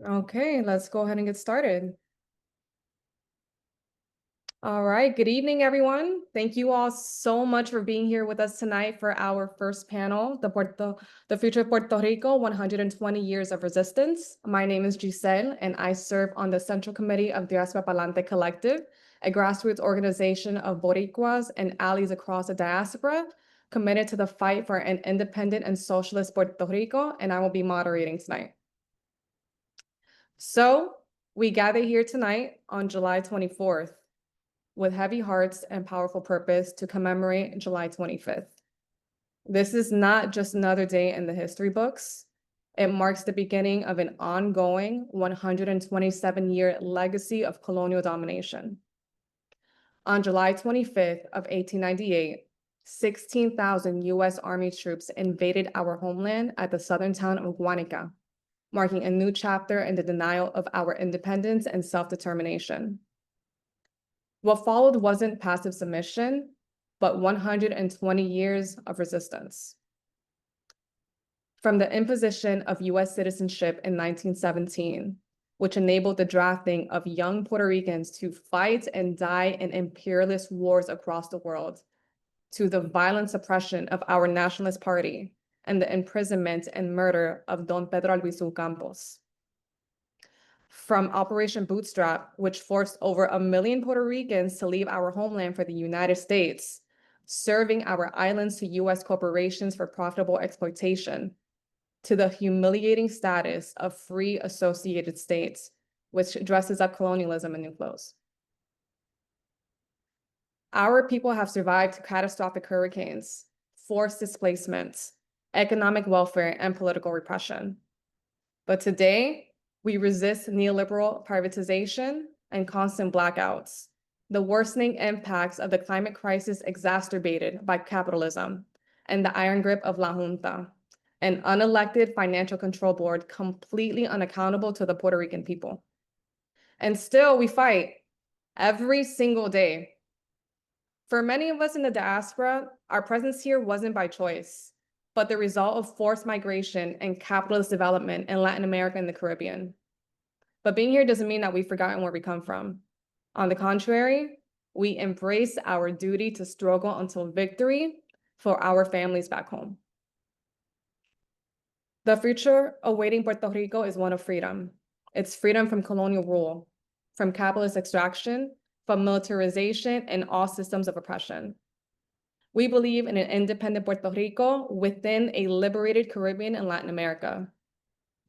Okay, let's go ahead and get started. All right, good evening, everyone. Thank you all so much for being here with us tonight for our first panel, the Future of Puerto Rico, 120 Years of Resistance. My name is Giselle, and I serve on the Central Committee of Diaspora Palante Collective, a grassroots organization of Boricuas and allies across the diaspora committed to the fight for an independent and socialist Puerto Rico, and I will be moderating tonight. So we gather here tonight on July 24th with heavy hearts and powerful purpose to commemorate July 25th. This is not just another day in the history books. It marks the beginning of an ongoing 127-year legacy of colonial domination. On July 25th of 1898, 16,000 US Army troops invaded our homeland at the southern town of Guanica, marking a new chapter in the denial of our independence and self-determination. What followed wasn't passive submission, but 120 years of resistance. From the imposition of US citizenship in 1917, which enabled the drafting of young Puerto Ricans to fight and die in imperialist wars across the world, to the violent suppression of our Nationalist Party and the imprisonment and murder of Don Pedro Albizu Campos. From Operation Bootstrap, which forced over 1 million Puerto Ricans to leave our homeland for the United States, serving our islands to US corporations for profitable exploitation, to the humiliating status of free associated states, which dresses up colonialism in new clothes. Our people have survived catastrophic hurricanes, forced displacements, economic welfare, and political repression. But today, we resist neoliberal privatization and constant blackouts, the worsening impacts of the climate crisis exacerbated by capitalism and the iron grip of La Junta, an unelected financial control board completely unaccountable to the Puerto Rican people. And still we fight every single day. For many of us in the diaspora, our presence here wasn't by choice, but the result of forced migration and capitalist development in Latin America and the Caribbean. But being here doesn't mean that we've forgotten where we come from. On the contrary, we embrace our duty to struggle until victory for our families back home. The future awaiting Puerto Rico is one of freedom. It's freedom from colonial rule, from capitalist extraction, from militarization, and all systems of oppression. We believe in an independent Puerto Rico within a liberated Caribbean and Latin America.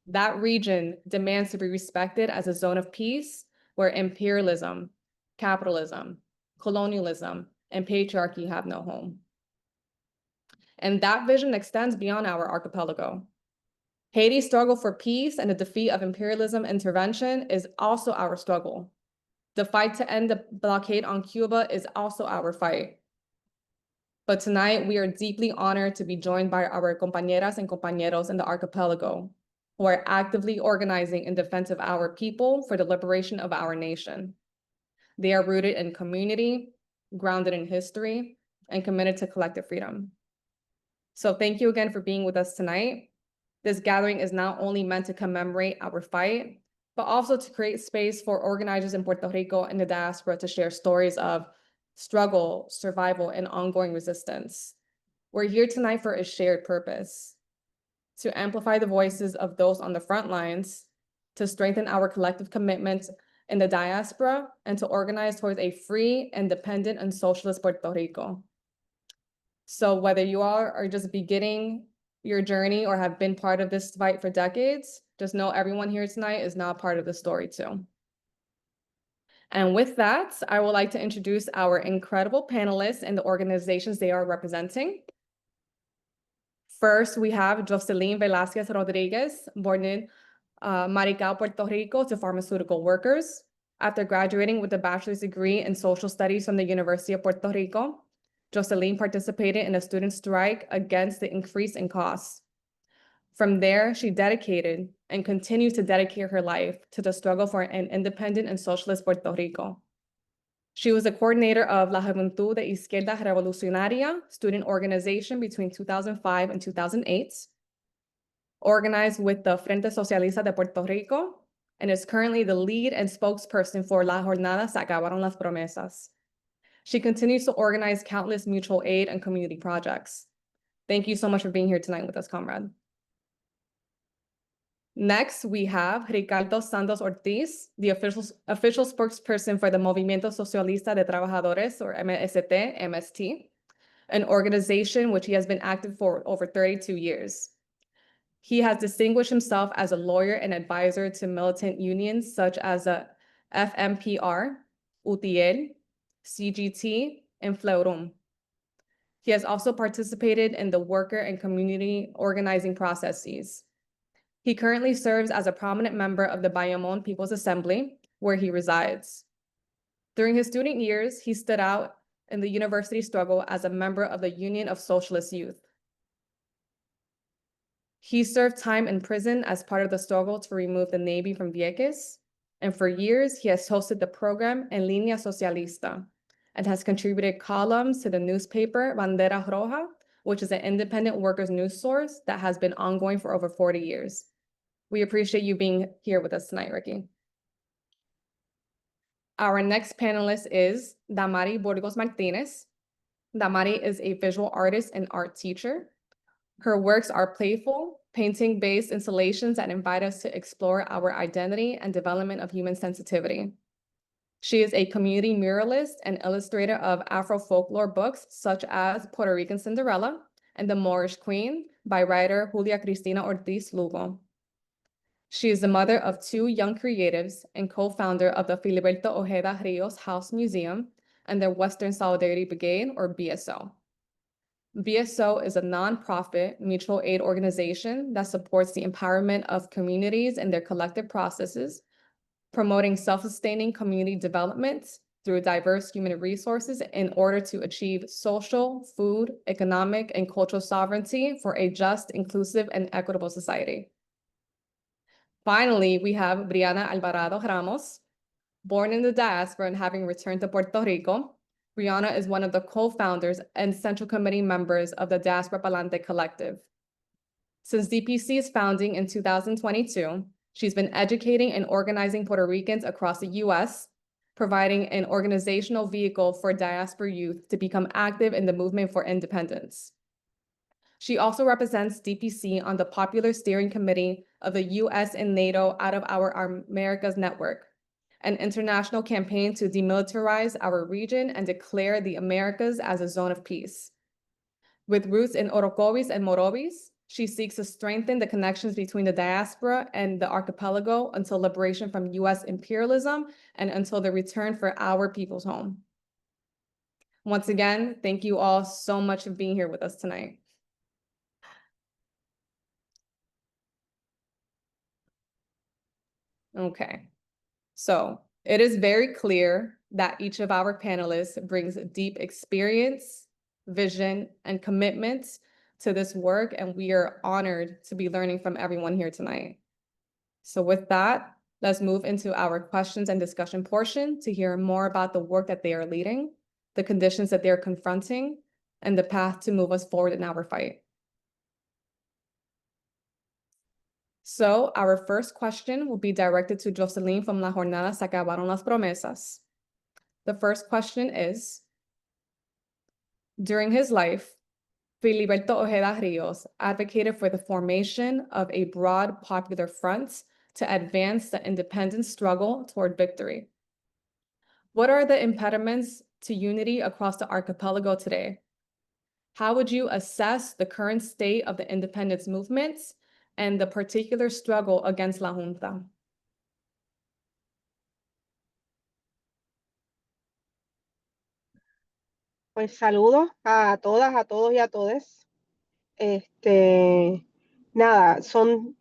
That region demands to be respected as a zone of peace where imperialism, capitalism, colonialism, and patriarchy have no home. And that vision extends beyond our archipelago. Haiti's struggle for peace and the defeat of imperialism intervention is also our struggle. The fight to end the blockade on Cuba is also our fight. But tonight, we are deeply honored to be joined by our compañeras and compañeros in the archipelago, who are actively organizing in defense of our people for the liberation of our nation. They are rooted in community, grounded in history, and committed to collective freedom. So thank you again for being with us tonight. This gathering is not only meant to commemorate our fight, but also to create space for organizers in Puerto Rico and the diaspora to share stories of struggle, survival, and ongoing resistance. We're here tonight for a shared purpose: to amplify the voices of those on the front lines, to strengthen our collective commitment in the diaspora, and to organize towards a free, independent, and socialist Puerto Rico. So whether you are just beginning your journey or have been part of this fight for decades, just know everyone here tonight is now part of the story too. And with that, I would like to introduce our incredible panelists and the organizations they are representing. First, we have Jocelyn Velasquez Rodriguez, born in Maricao, Puerto Rico, to pharmaceutical workers. After graduating with a bachelor's degree in social studies from the University of Puerto Rico, Jocelyn participated in a student strike against the increase in costs. From there, she dedicated and continues to dedicate her life to the struggle for an independent and socialist Puerto Rico. She was the coordinator of La Juventud de Izquierda Revolucionaria student organization between 2005 and 2008, organized with the Frente Socialista de Puerto Rico, and is currently the lead and spokesperson for La Jornada Se Acabaron las Promesas. She continues to organize countless mutual aid and community projects. Thank you so much for being here tonight with us, comrade. Next, we have Ricardo Santos Ortiz, the official spokesperson for the Movimiento Socialista de Trabajadores, or MST, MST, an organization which he has been active for over 32 years. He has distinguished himself as a lawyer and advisor to militant unions such as the FMPR, UTL, CGT, and Fleurum. He has also participated in the worker and community organizing processes. He currently serves as a prominent member of the Bayamón People's Assembly, where he resides. During his student years, he stood out in the university struggle as a member of the Union of Socialist Youth. He served time in prison as part of the struggle to remove the Navy from Vieques, and for years, he has hosted the program En Línea Socialista and has contributed columns to the newspaper Bandera Roja, which is an independent workers' news source that has been ongoing for over 40 years. We appreciate you being here with us tonight, Ricky. Our next panelist is Damari Burgos Martinez. Damari is a visual artist and art teacher. Her works are playful, painting-based installations that invite us to explore our identity and development of human sensitivity. She is a community muralist and illustrator of Afro folklore books such as Puerto Rican Cinderella and The Moorish Queen by writer Julia Cristina Ortiz Lugo. She is the mother of 2 young creatives and co-founder of the Filiberto Ojeda Rios House Museum and the Western Solidarity Brigade, or BSO. BSO is a nonprofit mutual aid organization that supports the empowerment of communities in their collective processes, promoting self-sustaining community development through diverse human resources in order to achieve social, food, economic, and cultural sovereignty for a just, inclusive, and equitable society. Finally, we have Brianna Alvarado Ramos. Born in the diaspora and having returned to Puerto Rico, Brianna is one of the co-founders and Central Committee members of the Diaspora Palante Collective. Since DPC's founding in 2022, she's been educating and organizing Puerto Ricans across the US, providing an organizational vehicle for diaspora youth to become active in the movement for independence. She also represents DPC on the Popular Steering Committee of the US and NATO Out of Our Americas Network, an international campaign to demilitarize our region and declare the Americas as a zone of peace. With roots in Orocovis and Morovis, she seeks to strengthen the connections between the diaspora and the archipelago until liberation from US imperialism and until the return for our people's home. Once again, thank you all so much for being here with us tonight. Okay, so it is very clear that each of our panelists brings deep experience, vision, and commitment to this work, and we are honored to be learning from everyone here tonight. So with that, let's move into our questions and discussion portion to hear more about the work that they are leading, the conditions that they're confronting, and the path to move us forward in our fight. So our first question will be directed to Jocelyn from La Jornada Se Acabaron las Promesas. The first question is, during his life, Filiberto Ojeda Rios advocated for the formation of a broad popular front to advance the independence struggle toward victory. What are the impediments to unity across the archipelago today? How would you assess the current state of the independence movements and the particular struggle against La Junta? Pues saludos a todas, a todos y a todes. Nada, son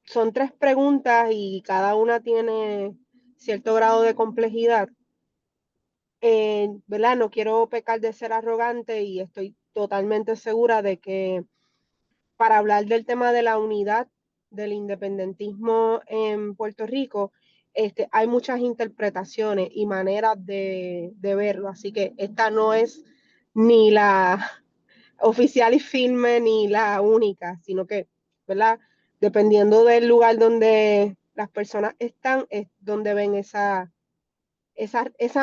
3 preguntas y cada una tiene cierto grado de complejidad. ¿Verdad? No quiero pecar de ser arrogante y estoy totalmente segura de que para hablar del tema de la unidad del independentismo en Puerto Rico, hay muchas interpretaciones y maneras de verlo. Así que esta no es ni la oficial y firme ni la única, sino que, ¿verdad? Dependiendo del lugar donde las personas están, es donde ven esa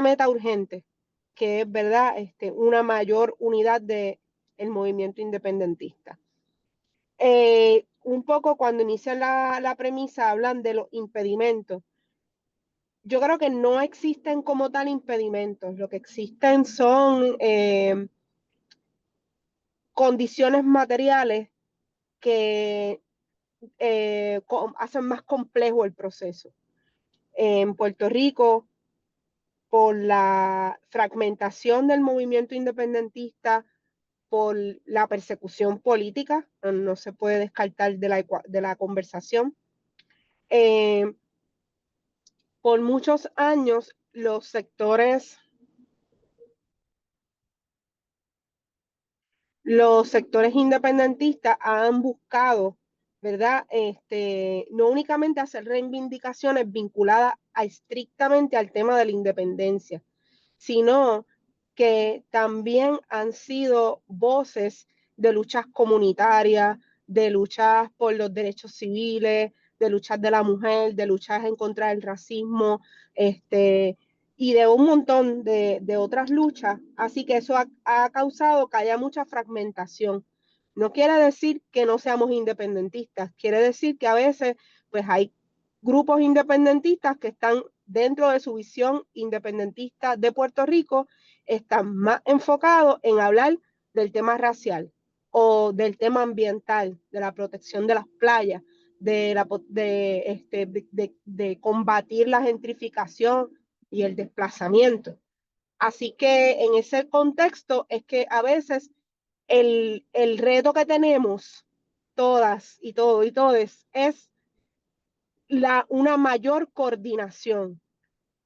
meta urgente, que es, ¿verdad?, una mayor unidad del movimiento independentista. Un poco cuando inician la premisa hablan de los impedimentos. Yo creo que no existen como tal impedimentos, lo que existen son condiciones materiales que hacen más complejo el proceso. En Puerto Rico, por la fragmentación del movimiento independentista, por la persecución política, no se puede descartar de la conversación. Por muchos años, los sectores independentistas han buscado, ¿verdad? No únicamente hacer reivindicaciones vinculadas estrictamente al tema de la independencia, sino que también han sido voces de luchas comunitarias, de luchas por los derechos civiles, de luchas de la mujer, de luchas en contra del racismo, y de un montón de otras luchas. Así que eso ha causado que haya mucha fragmentación. No quiere decir que no seamos independentistas, quiere decir que a veces pues hay grupos independentistas que están dentro de su visión independentista de Puerto Rico, están más enfocados en hablar del tema racial o del tema ambiental, de la protección de las playas, de combatir la gentrificación y el desplazamiento. Así que en ese contexto es que a veces el reto que tenemos todas y todos es una mayor coordinación,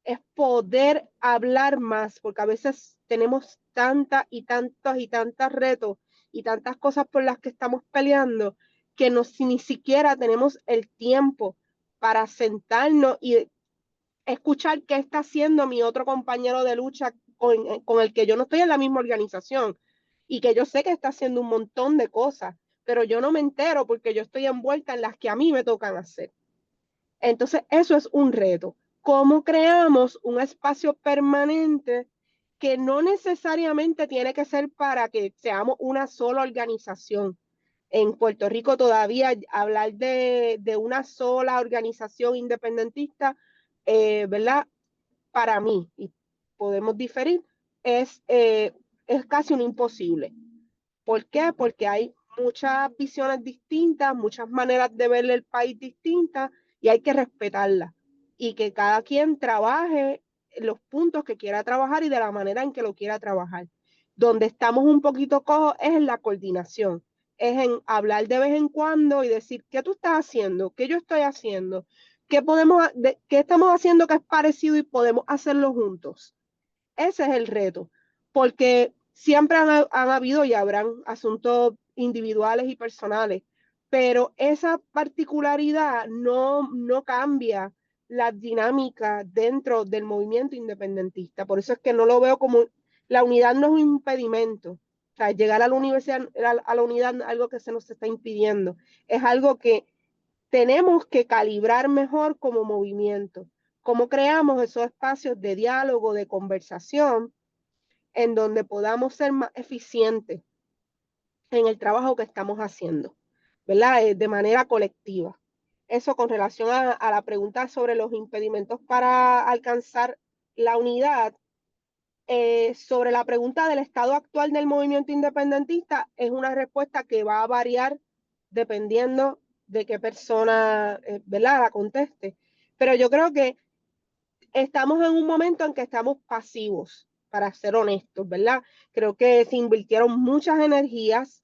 es poder hablar más, porque a veces tenemos tantas y tantos retos y tantas cosas por las que estamos peleando que ni siquiera tenemos el tiempo para sentarnos y escuchar qué está haciendo mi otro compañero de lucha con el que yo no estoy en la misma organización y que yo sé que está haciendo un montón de cosas, pero yo no me entero porque yo estoy envuelta en las que a mí me tocan hacer. Entonces, eso es un reto. ¿Cómo creamos un espacio permanente que no necesariamente tiene que ser para que seamos una sola organización? En Puerto Rico todavía hablar de una sola organización independentista, ¿verdad? Para mí, y podemos diferir, es casi un imposible. ¿Por qué? Porque hay muchas visiones distintas, muchas maneras de ver el país distintas y hay que respetarlas. Y que cada quien trabaje los puntos que quiera trabajar y de la manera en que lo quiera trabajar. Donde estamos un poquito cojos es en la coordinación, es en hablar de vez en cuando y decir, ¿qué tú estás haciendo? ¿Qué yo estoy haciendo? ¿Qué estamos haciendo que es parecido y podemos hacerlo juntos? Ese es el reto, porque siempre han habido y habrán asuntos individuales y personales, pero esa particularidad no cambia la dinámica dentro del movimiento independentista. Por eso es que no lo veo como, la unidad no es un impedimento. O sea, llegar a la universidad, a la unidad, algo que se nos está impidiendo. Es algo que tenemos que calibrar mejor como movimiento. Cómo creamos esos espacios de diálogo, de conversación, en donde podamos ser más eficientes en el trabajo que estamos haciendo, ¿verdad? De manera colectiva. Eso con relación a la pregunta sobre los impedimentos para alcanzar la unidad. Sobre la pregunta del estado actual del movimiento independentista, es una respuesta que va a variar dependiendo de qué persona, ¿verdad?, la conteste. Pero yo creo que estamos en un momento en que estamos pasivos, para ser honestos, ¿verdad? Creo que se invirtieron muchas energías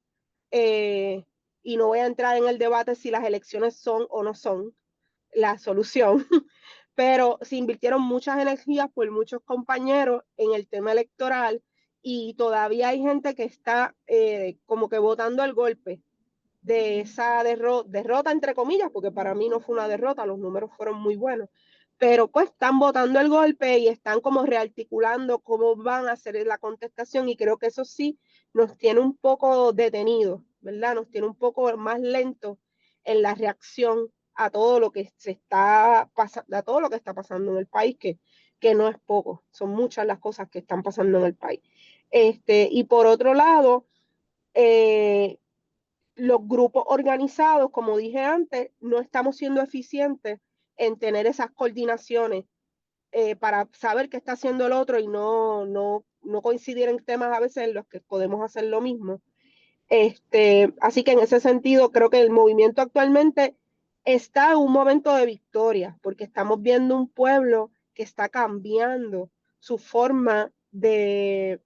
y no voy a entrar en el debate si las elecciones son o no son la solución, pero se invirtieron muchas energías por muchos compañeros en el tema electoral y todavía hay gente que está como que votando el golpe de esa derrota, entre comillas, porque para mí no fue una derrota, los números fueron muy buenos, pero pues están votando el golpe y están como rearticulando cómo van a hacer la contestación y creo que eso sí nos tiene un poco detenidos, ¿verdad? Nos tiene un poco más lentos en la reacción a todo lo que se está pasando, a todo lo que está pasando en el país, que no es poco, son muchas las cosas que están pasando en el país. Y por otro lado, los grupos organizados, como dije antes, no estamos siendo eficientes en tener esas coordinaciones para saber qué está haciendo el otro y no coincidir en temas a veces en los que podemos hacer lo mismo. Así que en ese sentido creo que el movimiento actualmente está en un momento de victoria, porque estamos viendo un pueblo que está cambiando su forma de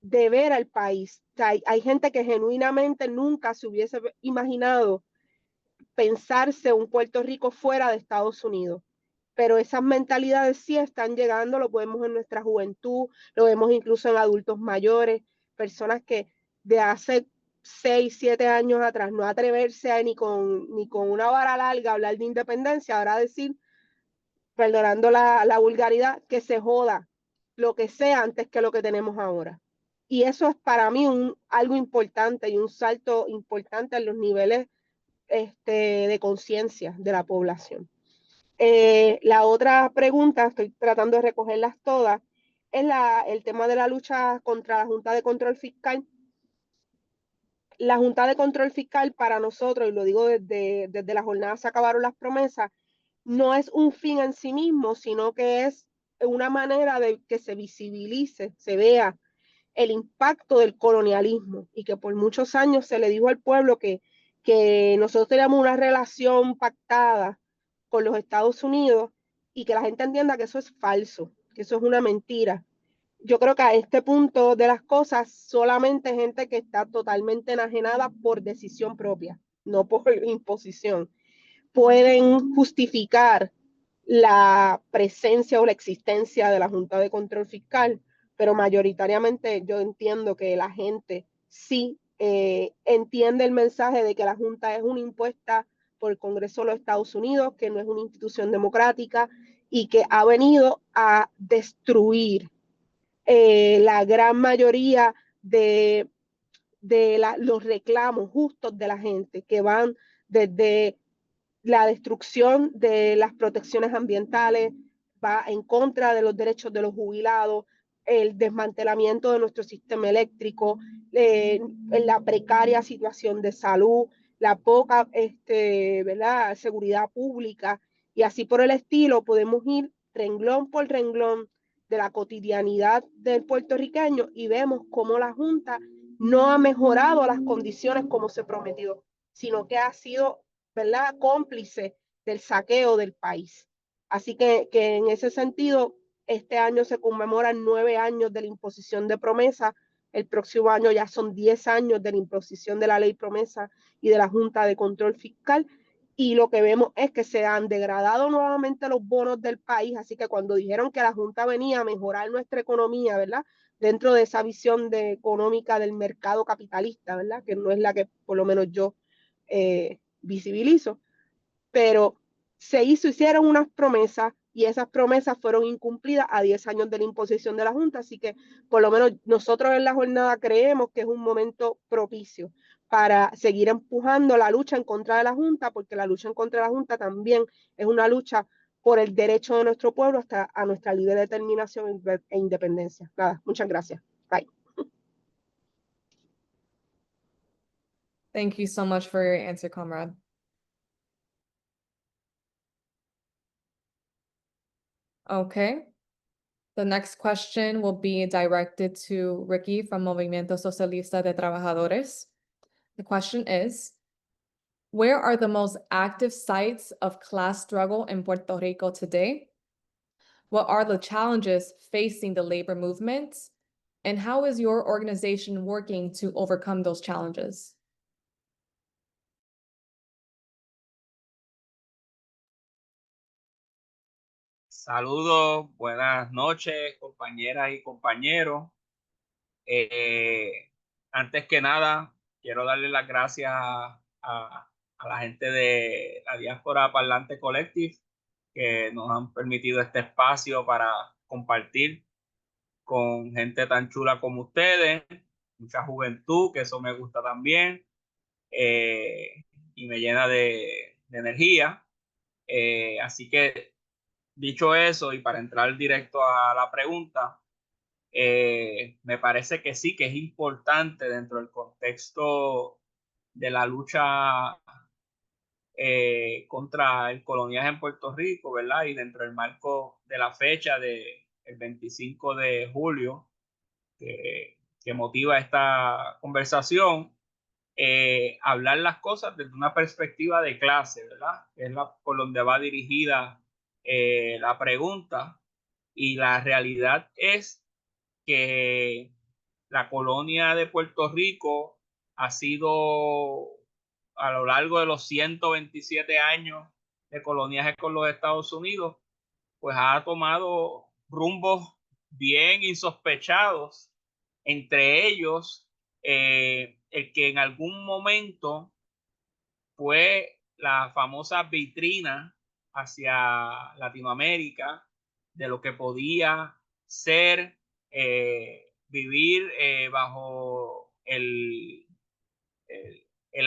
ver al país. O sea, hay gente que genuinamente nunca se hubiese imaginado pensarse un Puerto Rico fuera de Estados Unidos. Pero esas mentalidades sí están llegando, lo vemos en nuestra juventud, lo vemos incluso en adultos mayores, personas que de hace 6, 7 años atrás no atreverse a ni con una vara larga a hablar de independencia, ahora decir, perdonando la vulgaridad, que se joda lo que sea antes que lo que tenemos ahora. Y eso es para mí algo importante y un salto importante en los niveles de conciencia de la población. La otra pregunta, estoy tratando de recogerlas todas, es el tema de la lucha contra la Junta de Control Fiscal. La Junta de Control Fiscal para nosotros, y lo digo desde la jornada se acabaron las promesas, no es un fin en sí mismo, sino que es una manera de que se visibilice, se vea el impacto del colonialismo y que por muchos años se le dijo al pueblo que nosotros teníamos una relación pactada con los Estados Unidos y que la gente entienda que eso es falso, que eso es una mentira. Yo creo que a este punto de las cosas, solamente gente que está totalmente enajenada por decisión propia, no por imposición, pueden justificar la presencia o la existencia de la Junta de Control Fiscal, pero mayoritariamente yo entiendo que la gente sí entiende el mensaje de que la Junta es una impuesta por el Congreso de los Estados Unidos, que no es una institución democrática y que ha venido a destruir la gran mayoría de los reclamos justos de la gente, que van desde la destrucción de las protecciones ambientales, va en contra de los derechos de los jubilados, el desmantelamiento de nuestro sistema eléctrico, la precaria situación de salud, la poca ¿verdad? Seguridad pública y así por el estilo podemos ir renglón por renglón de la cotidianidad del puertorriqueño y vemos cómo la Junta no ha mejorado las condiciones como se prometió, sino que ha sido, ¿verdad?, cómplice del saqueo del país. Así que en ese sentido, este año se conmemoran 9 años de la imposición de promesa. El próximo año ya son 10 años de la imposición de la ley promesa y de la Junta de Control Fiscal. Y lo que vemos es que se han degradado nuevamente los bonos del país. Así que cuando dijeron que la Junta venía a mejorar nuestra economía, ¿verdad?, dentro de esa visión económica del mercado capitalista, ¿verdad?, que no es la que por lo menos yo visibilizo, pero hicieron unas promesas y esas promesas fueron incumplidas a 10 años de la imposición de la Junta, así que por lo menos nosotros en la jornada creemos que es un momento propicio para seguir empujando la lucha en contra de la Junta, porque la lucha en contra de la Junta también es una lucha por el derecho de nuestro pueblo hasta a nuestra libre determinación e independencia. Nada, muchas gracias. Bye. Thank you so much for your answer, comrade. Okay. The next question will be directed to Ricky from Movimiento Socialista de Trabajadores. The question is, where are the most active sites of class struggle in Puerto Rico today? What are the challenges facing the labor movement? And how is your organization working to overcome those challenges? Saludos, buenas noches, compañeras y compañeros. Antes que nada, quiero darle las gracias a la gente de la Diáspora Parlante Collective que nos han permitido este espacio para compartir con gente tan chula como ustedes, mucha juventud, que eso me gusta también, y me llena de energía. Así que, dicho eso, y para entrar directo a la pregunta, me parece que sí, que es importante dentro del contexto de la lucha contra el coloniaje en Puerto Rico, ¿verdad? Y dentro del marco de la fecha del 25 de julio, que motiva esta conversación, hablar las cosas desde una perspectiva de clase, ¿verdad? Que es por donde va dirigida la pregunta. Y la realidad es que la colonia de Puerto Rico ha sido, a lo largo de los 127 años de coloniaje con los Estados Unidos, pues ha tomado rumbos bien insospechados, entre ellos el que en algún momento fue la famosa vitrina hacia Latinoamérica de lo que podía ser vivir bajo el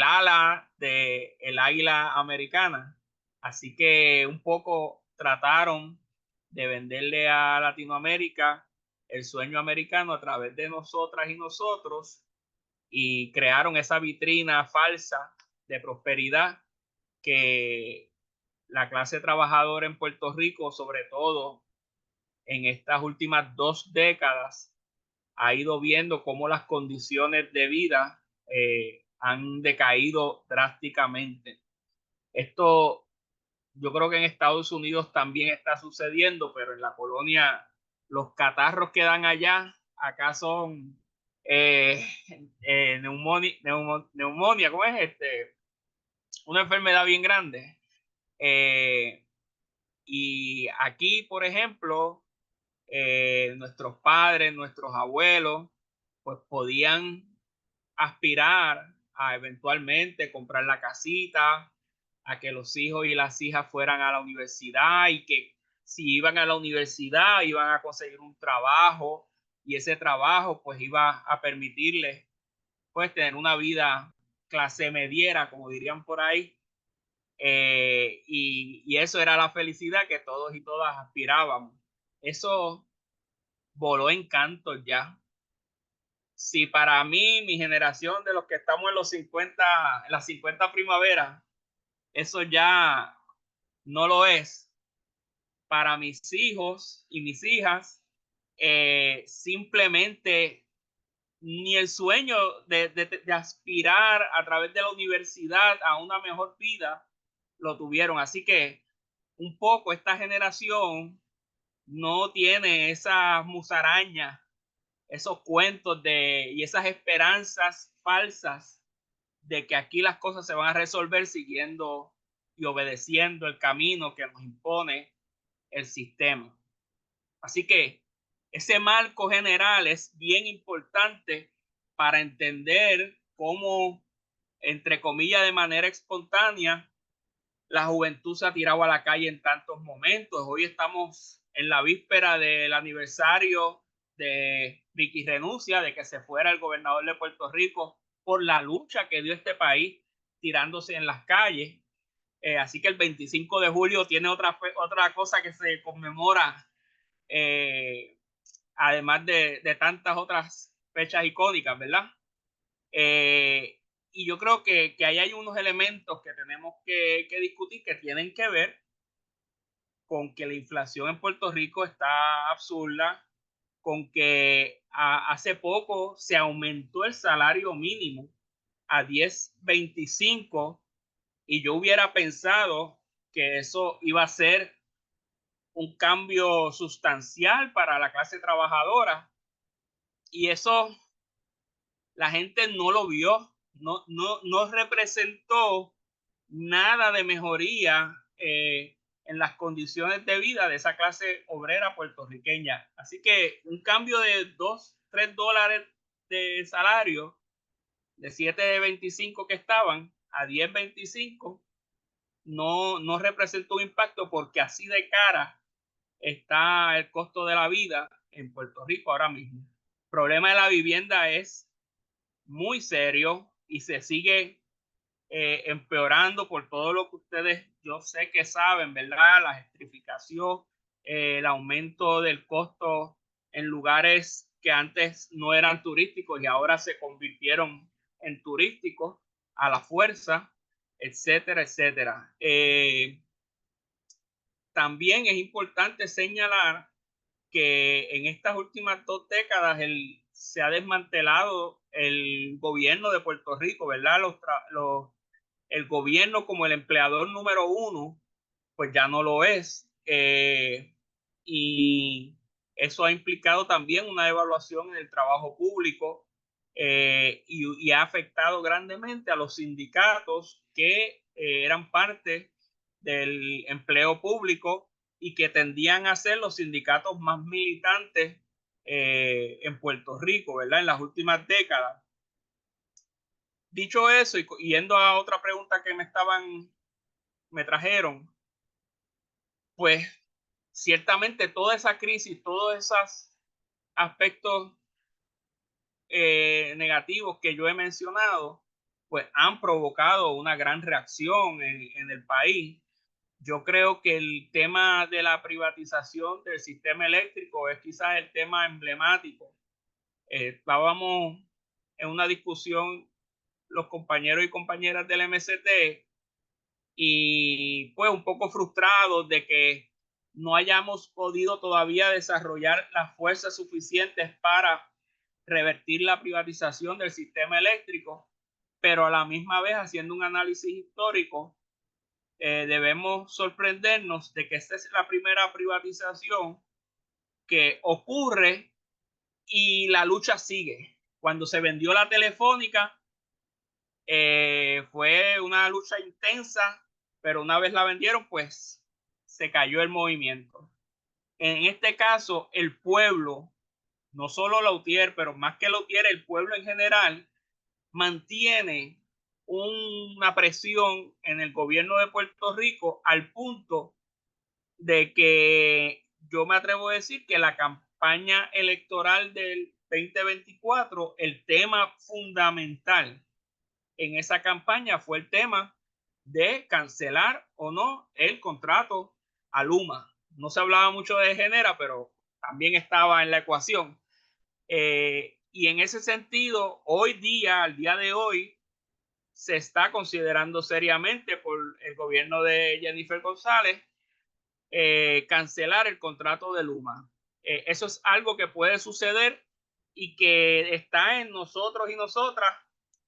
ala del águila americana. Así que un poco trataron de venderle a Latinoamérica el sueño americano a través de nosotras y nosotros, y crearon esa vitrina falsa de prosperidad que la clase trabajadora en Puerto Rico, sobre todo en estas últimas 2 décadas, ha ido viendo cómo las condiciones de vida han decaído drásticamente. Esto yo creo que en Estados Unidos también está sucediendo, pero en la colonia los catarros que dan allá, acá son neumonía, ¿cómo es una enfermedad bien grande. Y aquí, por ejemplo, nuestros padres, nuestros abuelos, pues podían aspirar a eventualmente comprar la casita, a que los hijos y las hijas fueran a la universidad, y que si iban a la universidad iban a conseguir un trabajo, y ese trabajo pues iba a permitirles pues tener una vida clase mediera, como dirían por ahí. Y eso era la felicidad que todos y todas aspirábamos. Eso voló en canto ya. Si para mí, mi generación de los que estamos en los 50, en las 50 primaveras, eso ya no lo es, para mis hijos y mis hijas, simplemente ni el sueño de aspirar a través de la universidad a una mejor vida lo tuvieron. Así que un poco esta generación no tiene esas musarañas, esos cuentos y esas esperanzas falsas de que aquí las cosas se van a resolver siguiendo y obedeciendo el camino que nos impone el sistema. Así que ese marco general es bien importante para entender cómo, entre comillas, de manera espontánea, la juventud se ha tirado a la calle en tantos momentos. Hoy estamos en la víspera del aniversario de Ricky Renuncia, de que se fuera el gobernador de Puerto Rico, por la lucha que dio este país tirándose en las calles. Así que el 25 de julio tiene otra cosa que se conmemora, además de tantas otras fechas icónicas, ¿verdad? Y yo creo que ahí hay unos elementos que tenemos que discutir, que tienen que ver con que la inflación en Puerto Rico está absurda, con que hace poco se aumentó el salario mínimo a 10.25, y yo hubiera pensado que eso iba a ser un cambio sustancial para la clase trabajadora, y eso la gente no lo vio, no representó nada de mejoría en las condiciones de vida de esa clase obrera puertorriqueña. Así que un cambio de $2-3 de salario, de 7.25 que estaban a 10.25, no representó un impacto, porque así de cara está el costo de la vida en Puerto Rico ahora mismo. El problema de la vivienda es muy serio y se sigue empeorando por todo lo que ustedes, yo sé que saben, ¿verdad? La gentrificación, el aumento del costo en lugares que antes no eran turísticos y ahora se convirtieron en turísticos a la fuerza, etcétera, etcétera. También es importante señalar que en estas últimas 2 décadas se ha desmantelado el gobierno de Puerto Rico, ¿verdad? El gobierno como el empleador número 1, pues ya no lo es. Y eso ha implicado también una devaluación en el trabajo público y ha afectado grandemente a los sindicatos que eran parte del empleo público y que tendían a ser los sindicatos más militantes en Puerto Rico, ¿verdad? En las últimas décadas. Dicho eso, y yendo a otra pregunta que me trajeron, pues ciertamente toda esa crisis, todos esos aspectos negativos que yo he mencionado, pues han provocado una gran reacción en el país. Yo creo que el tema de la privatización del sistema eléctrico es quizás el tema emblemático. Estábamos en una discusión los compañeros y compañeras del MST y pues un poco frustrados de que no hayamos podido todavía desarrollar las fuerzas suficientes para revertir la privatización del sistema eléctrico, pero a la misma vez haciendo un análisis histórico, debemos sorprendernos de que esta es la primera privatización que ocurre y la lucha sigue. Cuando se vendió la Telefónica, fue una lucha intensa, pero una vez la vendieron, pues se cayó el movimiento. En este caso, el pueblo, no solo Lautier, pero más que Lautier, el pueblo en general, mantiene una presión en el gobierno de Puerto Rico al punto de que yo me atrevo a decir que la campaña electoral del 2024, el tema fundamental en esa campaña fue el tema de cancelar o no el contrato a Luma. No se hablaba mucho de Genera, pero también estaba en la ecuación. Y en ese sentido, hoy día, al día de hoy, se está considerando seriamente por el gobierno de Jennifer González cancelar el contrato de Luma. Eso es algo que puede suceder y que está en nosotros y nosotras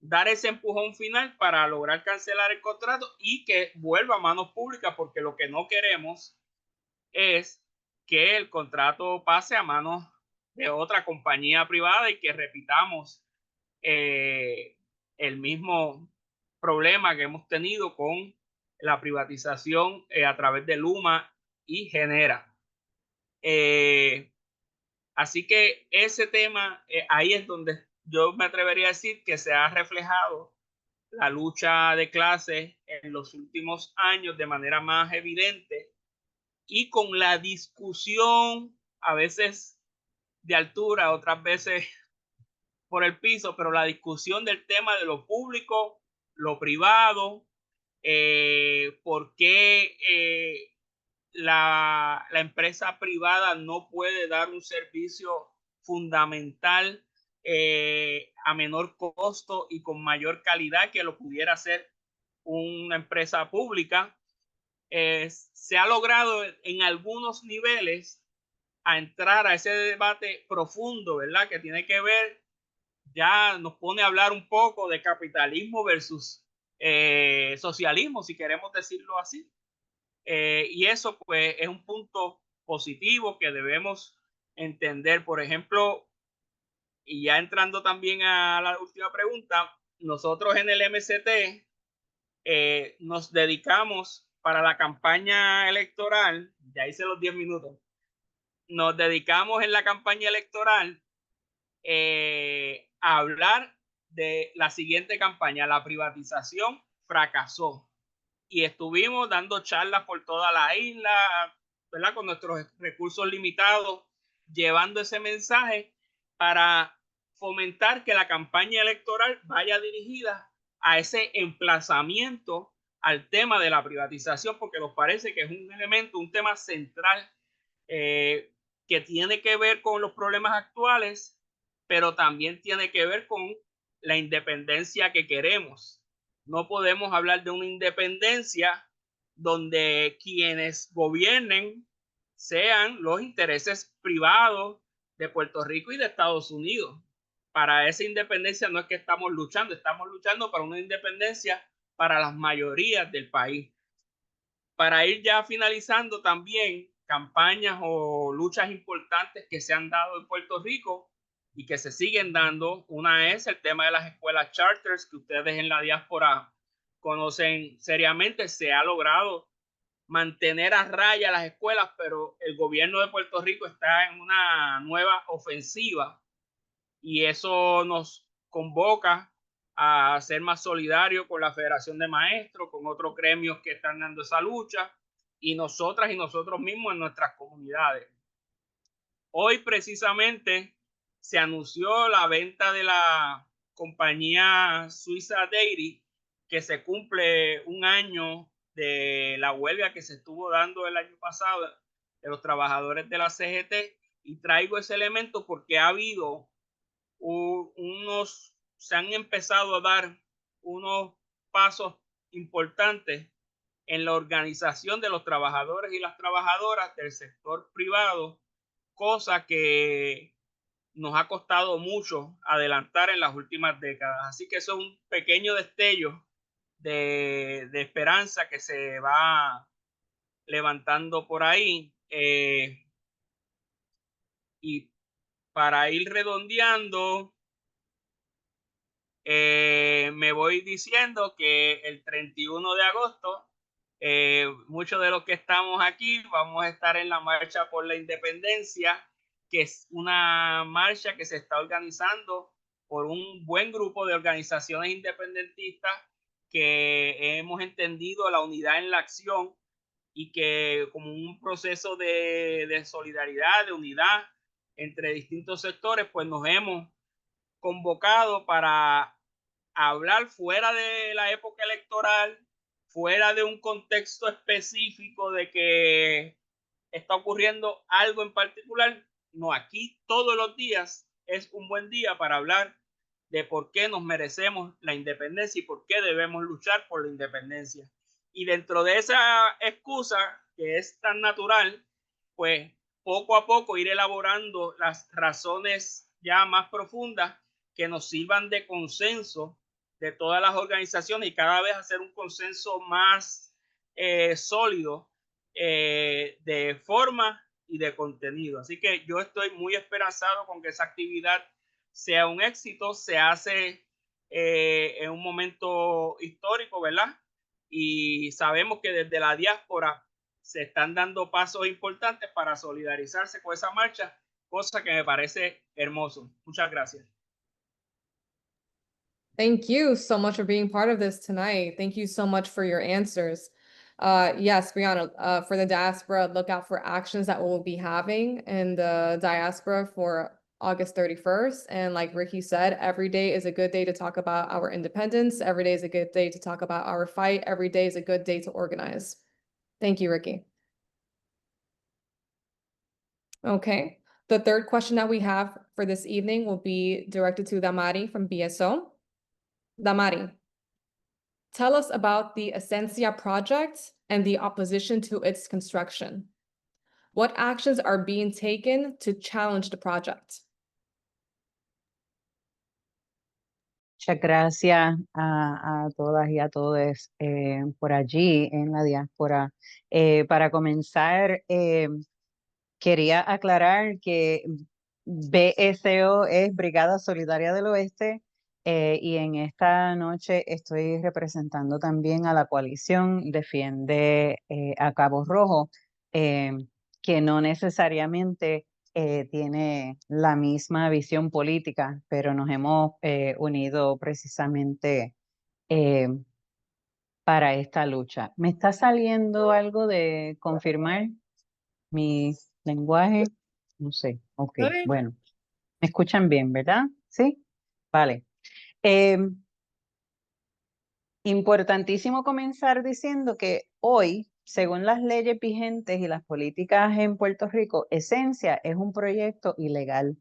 dar ese empujón final para lograr cancelar el contrato y que vuelva a manos públicas, porque lo que no queremos es que el contrato pase a manos de otra compañía privada y que repitamos el mismo problema que hemos tenido con la privatización a través de Luma y Genera. Así que ese tema, ahí es donde yo me atrevería a decir que se ha reflejado la lucha de clases en los últimos años de manera más evidente y con la discusión a veces de altura, otras veces por el piso, pero la discusión del tema de lo público, lo privado, por qué la empresa privada no puede dar un servicio fundamental a menor costo y con mayor calidad que lo pudiera hacer una empresa pública. Se ha logrado en algunos niveles a entrar a ese debate profundo, ¿verdad? Que tiene que ver, ya nos pone a hablar un poco de capitalismo versus socialismo, si queremos decirlo así. Y eso pues es un punto positivo que debemos entender. Por ejemplo, y ya entrando también a la última pregunta, nosotros en el MST nos dedicamos para la campaña electoral, ya hice los 10 minutos, nos dedicamos en la campaña electoral a hablar de la siguiente campaña: la privatización fracasó. Y estuvimos dando charlas por toda la isla, ¿verdad? Con nuestros recursos limitados, llevando ese mensaje para fomentar que la campaña electoral vaya dirigida a ese emplazamiento al tema de la privatización, porque nos parece que es un elemento, un tema central que tiene que ver con los problemas actuales, pero también tiene que ver con la independencia que queremos. No podemos hablar de una independencia donde quienes gobiernen sean los intereses privados de Puerto Rico y de Estados Unidos. Para esa independencia no es que estamos luchando para una independencia para las mayorías del país. Para ir ya finalizando también campañas o luchas importantes que se han dado en Puerto Rico y que se siguen dando. Una es el tema de las escuelas charters, que ustedes en la diáspora conocen seriamente. Se ha logrado mantener a raya las escuelas, pero el gobierno de Puerto Rico está en una nueva ofensiva y eso nos convoca a ser más solidarios con la Federación de Maestros, con otros gremios que están dando esa lucha y nosotras y nosotros mismos en nuestras comunidades. Hoy precisamente se anunció la venta de la compañía suiza Dairy, que se cumple un año de la huelga que se estuvo dando el año pasado de los trabajadores de la CGT, y traigo ese elemento porque ha habido se han empezado a dar unos pasos importantes en la organización de los trabajadores y las trabajadoras del sector privado, cosa que nos ha costado mucho adelantar en las últimas décadas. Así que eso es un pequeño destello de esperanza que se va levantando por ahí. Y para ir redondeando, me voy diciendo que el 31 de agosto, muchos de los que estamos aquí vamos a estar en la Marcha por la Independencia, que es una marcha que se está organizando por un buen grupo de organizaciones independentistas que hemos entendido la unidad en la acción y que como un proceso de solidaridad, de unidad entre distintos sectores, pues nos hemos convocado para hablar fuera de la época electoral, fuera de un contexto específico de que está ocurriendo algo en particular. No, aquí todos los días es un buen día para hablar de por qué nos merecemos la independencia y por qué debemos luchar por la independencia. Y dentro de esa excusa que es tan natural, pues poco a poco ir elaborando las razones ya más profundas que nos sirvan de consenso de todas las organizaciones y cada vez hacer un consenso más sólido de forma y de contenido. Así que yo estoy muy esperanzado con que esa actividad sea un éxito. Se hace en un momento histórico, ¿verdad? Y sabemos que desde la diáspora se están dando pasos importantes para solidarizarse con esa marcha, cosa que me parece hermoso. Muchas gracias. Thank you so much for being part of this tonight. Thank you so much for your answers. Yes, Brianna, for the diaspora, look out for actions that we'll be having in the diaspora for August 31st. And like Ricky said, every day is a good day to talk about our independence. Every day is a good day to talk about our fight. Every day is a good day to organize. Thank you, Ricky. Okay, the third question that we have for this evening will be directed to Damari from BSO. Damari, tell us about the Essencia project and the opposition to its construction. What actions are being taken to challenge the project? Muchas gracias a todas y a todos por allí en la diáspora. Para comenzar, quería aclarar que BSO es Brigada Solidaria del Oeste y en esta noche estoy representando también a la coalición Defiende a Cabo Rojo, que no necesariamente tiene la misma visión política, pero nos hemos unido precisamente para esta lucha. ¿Me está saliendo algo de confirmar mi lenguaje? No sé. Ok, bueno. ¿Me escuchan bien, verdad? ¿Sí? Vale. Importantísimo comenzar diciendo que hoy, según las leyes vigentes y las políticas en Puerto Rico, Esencia es un proyecto ilegal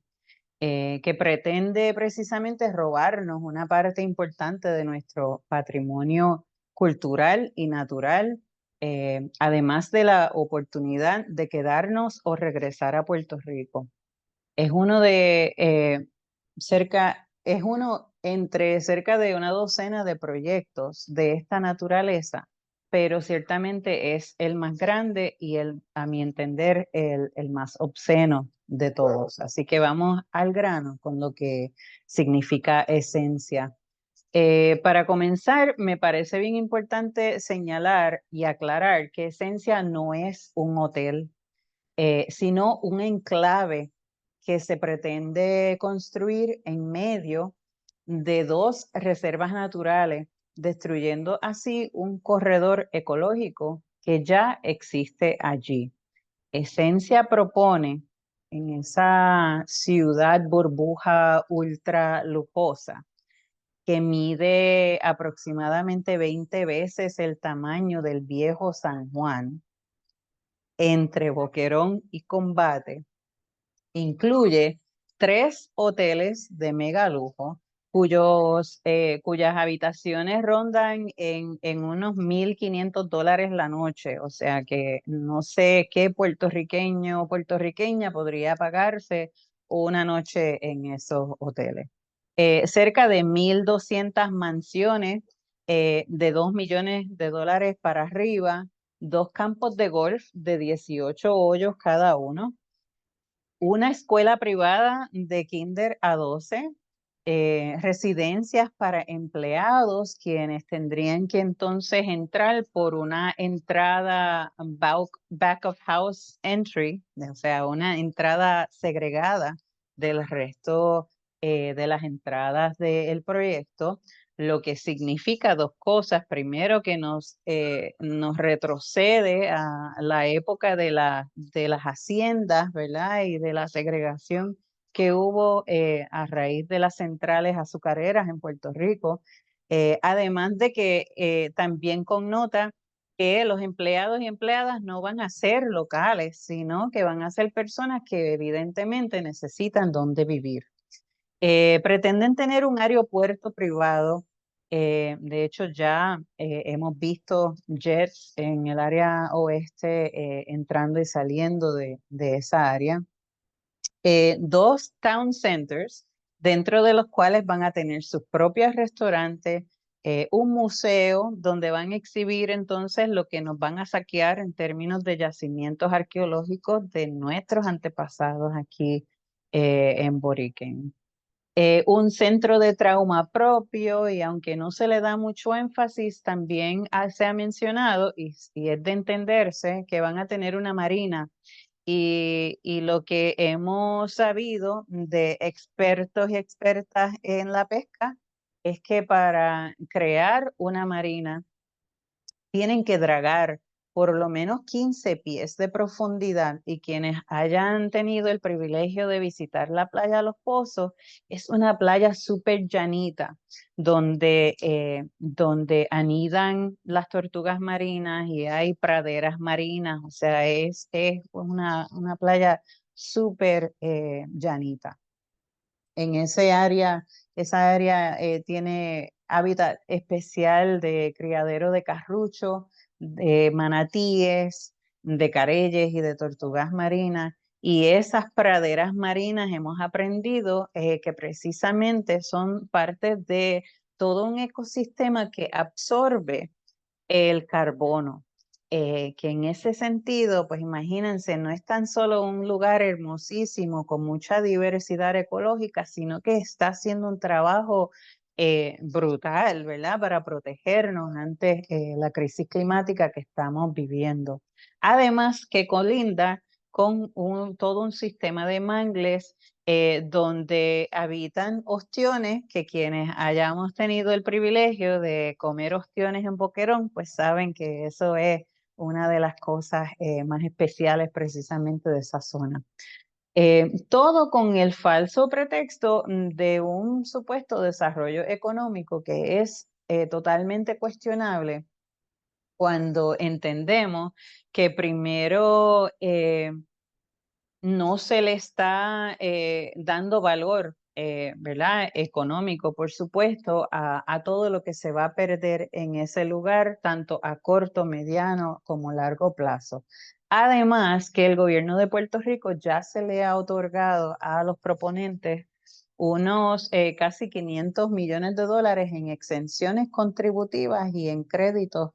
que pretende precisamente robarnos una parte importante de nuestro patrimonio cultural y natural, además de la oportunidad de quedarnos o regresar a Puerto Rico. Es uno es uno entre cerca de una docena de proyectos de esta naturaleza, pero ciertamente es el más grande y a mi entender, el más obsceno de todos. Así que vamos al grano con lo que significa Esencia. Para comenzar, me parece bien importante señalar y aclarar que Esencia no es un hotel, sino un enclave que se pretende construir en medio de dos reservas naturales, destruyendo así un corredor ecológico que ya existe allí. Esencia propone en esa ciudad burbuja ultra lujosa que mide aproximadamente 20 veces el tamaño del viejo San Juan, entre Boquerón y Combate, incluye 3 hoteles de mega lujo, cuyas habitaciones rondan en unos $1,500 la noche. O sea que no sé qué puertorriqueño o puertorriqueña podría pagarse una noche en esos hoteles. Cerca de 1,200 mansiones de $2 millones para arriba, 2 campos de golf de 18 hoyos cada uno, una escuela privada de kinder a 12, residencias para empleados, quienes tendrían que entonces entrar por una entrada back of house entry, o sea, una entrada segregada del resto de las entradas del proyecto, lo que significa 2 cosas. Primero, que nos retrocede a la época de las haciendas, ¿verdad? Y de la segregación que hubo a raíz de las centrales azucareras en Puerto Rico. Además de que también connota que los empleados y empleadas no van a ser locales, sino que van a ser personas que evidentemente necesitan dónde vivir. Pretenden tener un aeropuerto privado. De hecho, ya hemos visto jets en el área oeste entrando y saliendo de esa área. 2 town centers, dentro de los cuales van a tener sus propios restaurantes, un museo donde van a exhibir entonces lo que nos van a saquear en términos de yacimientos arqueológicos de nuestros antepasados aquí en Boriken. Un centro de trauma propio, y aunque no se le da mucho énfasis, también se ha mencionado, y es de entenderse, que van a tener una marina. Y lo que hemos sabido de expertos y expertas en la pesca es que para crear una marina tienen que dragar por lo menos 15 pies de profundidad, y quienes hayan tenido el privilegio de visitar la playa Los Pozos, es una playa súper llanita donde anidan las tortugas marinas y hay praderas marinas. O sea, es una playa súper llanita. En esa área tiene hábitat especial de criadero de carrucho, de manatíes, de careyes y de tortugas marinas. Y esas praderas marinas hemos aprendido que precisamente son parte de todo un ecosistema que absorbe el carbono. Que en ese sentido, pues imagínense, no es tan solo un lugar hermosísimo con mucha diversidad ecológica, sino que está haciendo un trabajo brutal, ¿verdad? Para protegernos ante la crisis climática que estamos viviendo. Además, que colinda con todo un sistema de mangles donde habitan ostiones, que quienes hayamos tenido el privilegio de comer ostiones en Boquerón, pues saben que eso es una de las cosas más especiales precisamente de esa zona. Todo con el falso pretexto de un supuesto desarrollo económico que es totalmente cuestionable cuando entendemos que primero no se le está dando valor, ¿verdad? Económico, por supuesto, a todo lo que se va a perder en ese lugar, tanto a corto, mediano como largo plazo. Además, que el gobierno de Puerto Rico ya se le ha otorgado a los proponentes unos casi 500 millones de dólares en exenciones contributivas y en créditos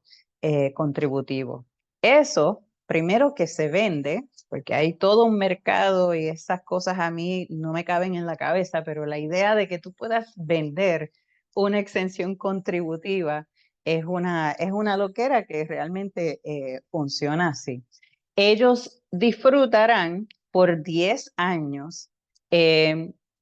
contributivos. Eso, primero que se vende, porque hay todo un mercado y esas cosas a mí no me caben en la cabeza, pero la idea de que tú puedas vender una exención contributiva es una loquera que realmente funciona así. Ellos disfrutarán por 10 años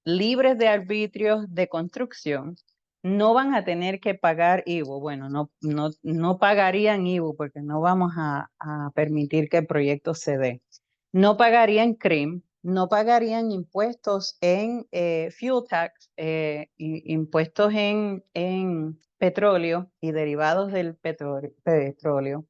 libres de arbitrios de construcción. No van a tener que pagar IVU. Bueno, no pagarían IVU porque no vamos a permitir que el proyecto se dé. No pagarían CRIM, no pagarían impuestos en fuel tax, impuestos en petróleo y derivados del petróleo.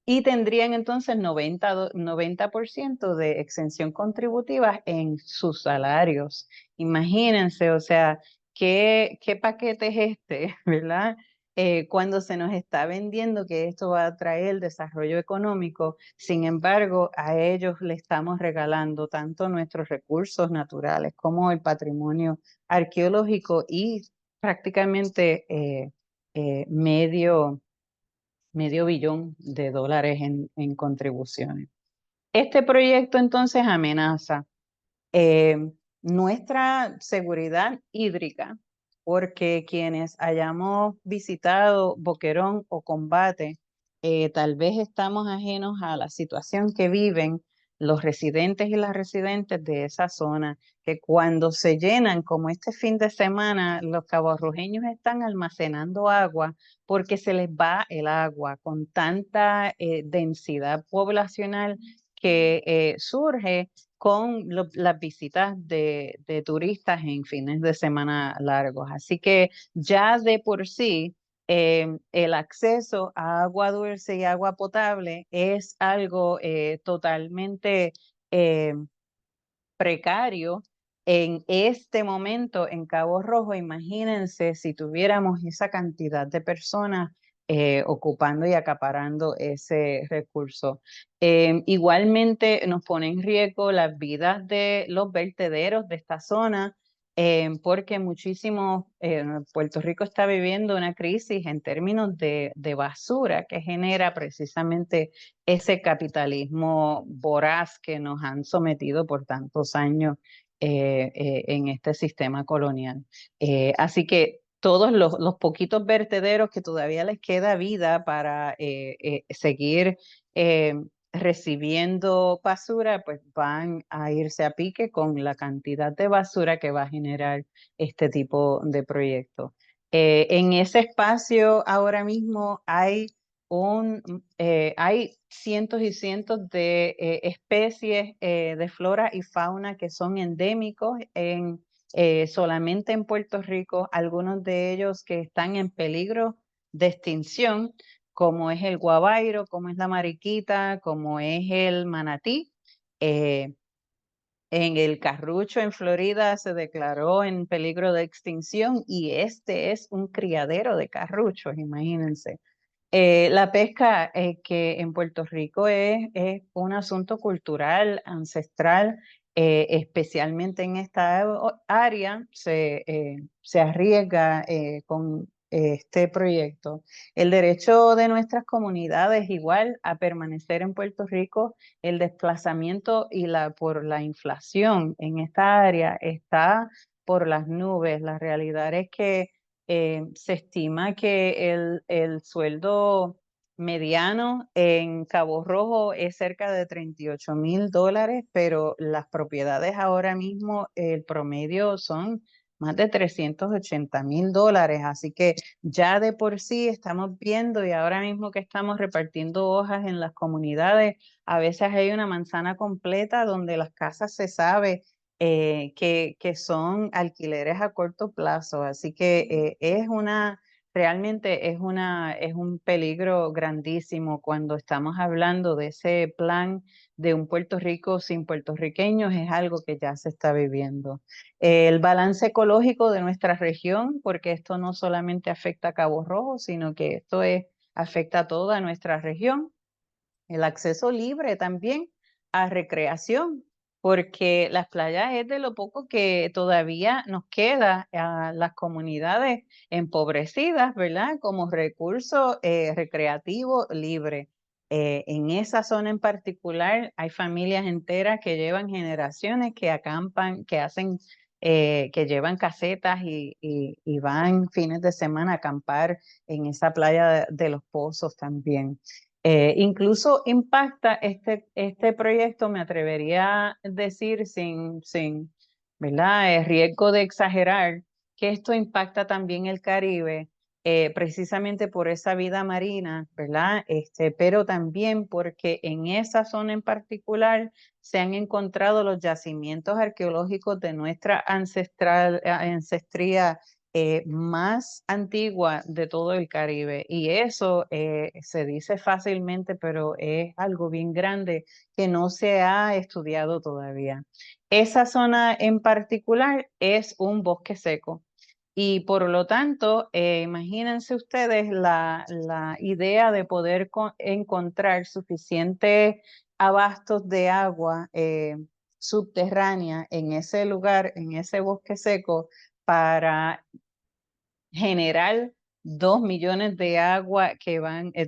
Y tendrían entonces 90% de exención contributiva en sus salarios. Imagínense, o sea, ¿qué paquete es este, verdad? Cuando se nos está vendiendo que esto va a traer desarrollo económico, sin embargo, a ellos le estamos regalando tanto nuestros recursos naturales como el patrimonio arqueológico y prácticamente medio billón de dólares en contribuciones. Este proyecto entonces amenaza nuestra seguridad hídrica, porque quienes hayamos visitado Boquerón o Combate, tal vez estamos ajenos a la situación que viven los residentes y las residentes de esa zona, que cuando se llenan, como este fin de semana, los caborrojeños están almacenando agua porque se les va el agua con tanta densidad poblacional que surge con las visitas de turistas en fines de semana largos. Así que ya de por sí el acceso a agua dulce y agua potable es algo totalmente eh, precario en este momento en Cabo Rojo. Imagínense si tuviéramos esa cantidad de personas ocupando y acaparando ese recurso. Igualmente nos pone en riesgo las vidas de los vertederos de esta zona, porque Puerto Rico está viviendo una crisis en términos de basura que genera precisamente ese capitalismo voraz que nos han sometido por tantos años en este sistema colonial. Así que todos los poquitos vertederos que todavía les queda vida para seguir recibiendo basura, pues van a irse a pique con la cantidad de basura que va a generar este tipo de proyecto. En ese espacio ahora mismo hay cientos y cientos de especies de flora y fauna que son endémicos solamente en Puerto Rico, algunos de ellos que están en peligro de extinción, como es el guabairo, como es la mariquita, como es el manatí. En el Carrucho, en Florida, se declaró en peligro de extinción y este es un criadero de carruchos, imagínense. La pesca, que en Puerto Rico es un asunto cultural, ancestral, especialmente en esta área, se arriesga con este proyecto. El derecho de nuestras comunidades igual a permanecer en Puerto Rico, el desplazamiento por la inflación en esta área está por las nubes. La realidad es que se estima que el sueldo mediano en Cabo Rojo es cerca de $38,000, pero las propiedades ahora mismo, el promedio son más de $380,000. Así que ya de por sí estamos viendo, y ahora mismo que estamos repartiendo hojas en las comunidades, a veces hay una manzana completa donde las casas se sabe que son alquileres a corto plazo. Así que es realmente es un peligro grandísimo cuando estamos hablando de ese plan de un Puerto Rico sin puertorriqueños, es algo que ya se está viviendo. El balance ecológico de nuestra región, porque esto no solamente afecta a Cabo Rojo, sino que afecta a toda nuestra región. El acceso libre también a recreación, porque las playas es de lo poco que todavía nos queda a las comunidades empobrecidas, ¿verdad? Como recurso recreativo libre. En esa zona en particular hay familias enteras que llevan generaciones que acampan, que llevan casetas y van fines de semana a acampar en esa playa de Los Pozos también. Incluso impacta este proyecto, me atrevería a decir ¿verdad? Riesgo de exagerar, que esto impacta también el Caribe, precisamente por esa vida marina, ¿verdad? Pero también porque en esa zona en particular se han encontrado los yacimientos arqueológicos de nuestra ancestría más antigua de todo el Caribe. Y eso se dice fácilmente, pero es algo bien grande que no se ha estudiado todavía. Esa zona en particular es un bosque seco. Y por lo tanto, imagínense ustedes la idea de poder encontrar suficientes abastos de agua subterránea en ese lugar, en ese bosque seco, para generar 2 millones de agua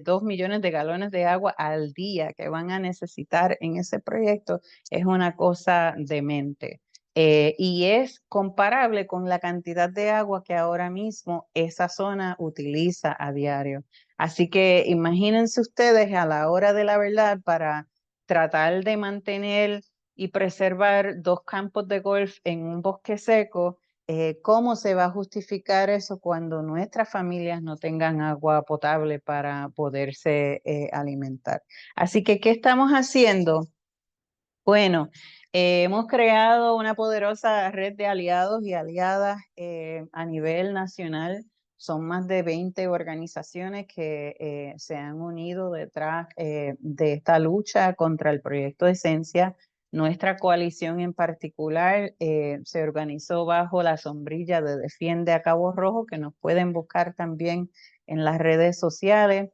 2 millones de galones de agua al día que van a necesitar en ese proyecto es una cosa demente. Y es comparable con la cantidad de agua que ahora mismo esa zona utiliza a diario. Así que imagínense ustedes a la hora de la verdad para tratar de mantener y preservar 2 campos de golf en un bosque seco. ¿Cómo se va a justificar eso cuando nuestras familias no tengan agua potable para poderse alimentar? Así que, ¿qué estamos haciendo? Bueno, hemos creado una poderosa red de aliados y aliadas a nivel nacional. Son más de 20 organizaciones que se han unido detrás de esta lucha contra el proyecto Esencia. Nuestra coalición en particular se organizó bajo la sombrilla de Defiende a Cabo Rojo, que nos pueden buscar también en las redes sociales.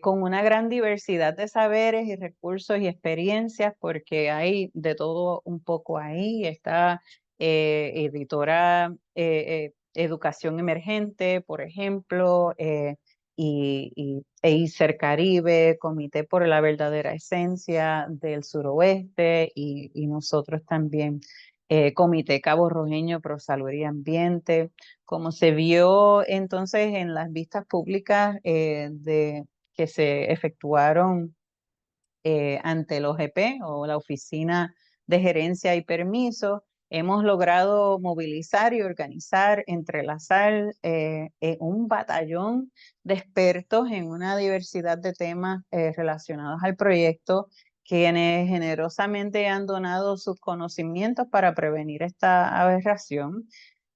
Con una gran diversidad de saberes y recursos y experiencias, porque hay de todo un poco ahí. Está editora Educación Emergente, por ejemplo, ICER Caribe, Comité por la Verdadera Esencia del Suroeste y nosotros también. Comité Cabo Rojeño Pro Salud y Ambiente, como se vio entonces en las vistas públicas que se efectuaron ante el OGP o la Oficina de Gerencia y Permiso. Hemos logrado movilizar y organizar, entrelazar un batallón de expertos en una diversidad de temas relacionados al proyecto, quienes generosamente han donado sus conocimientos para prevenir esta aberración.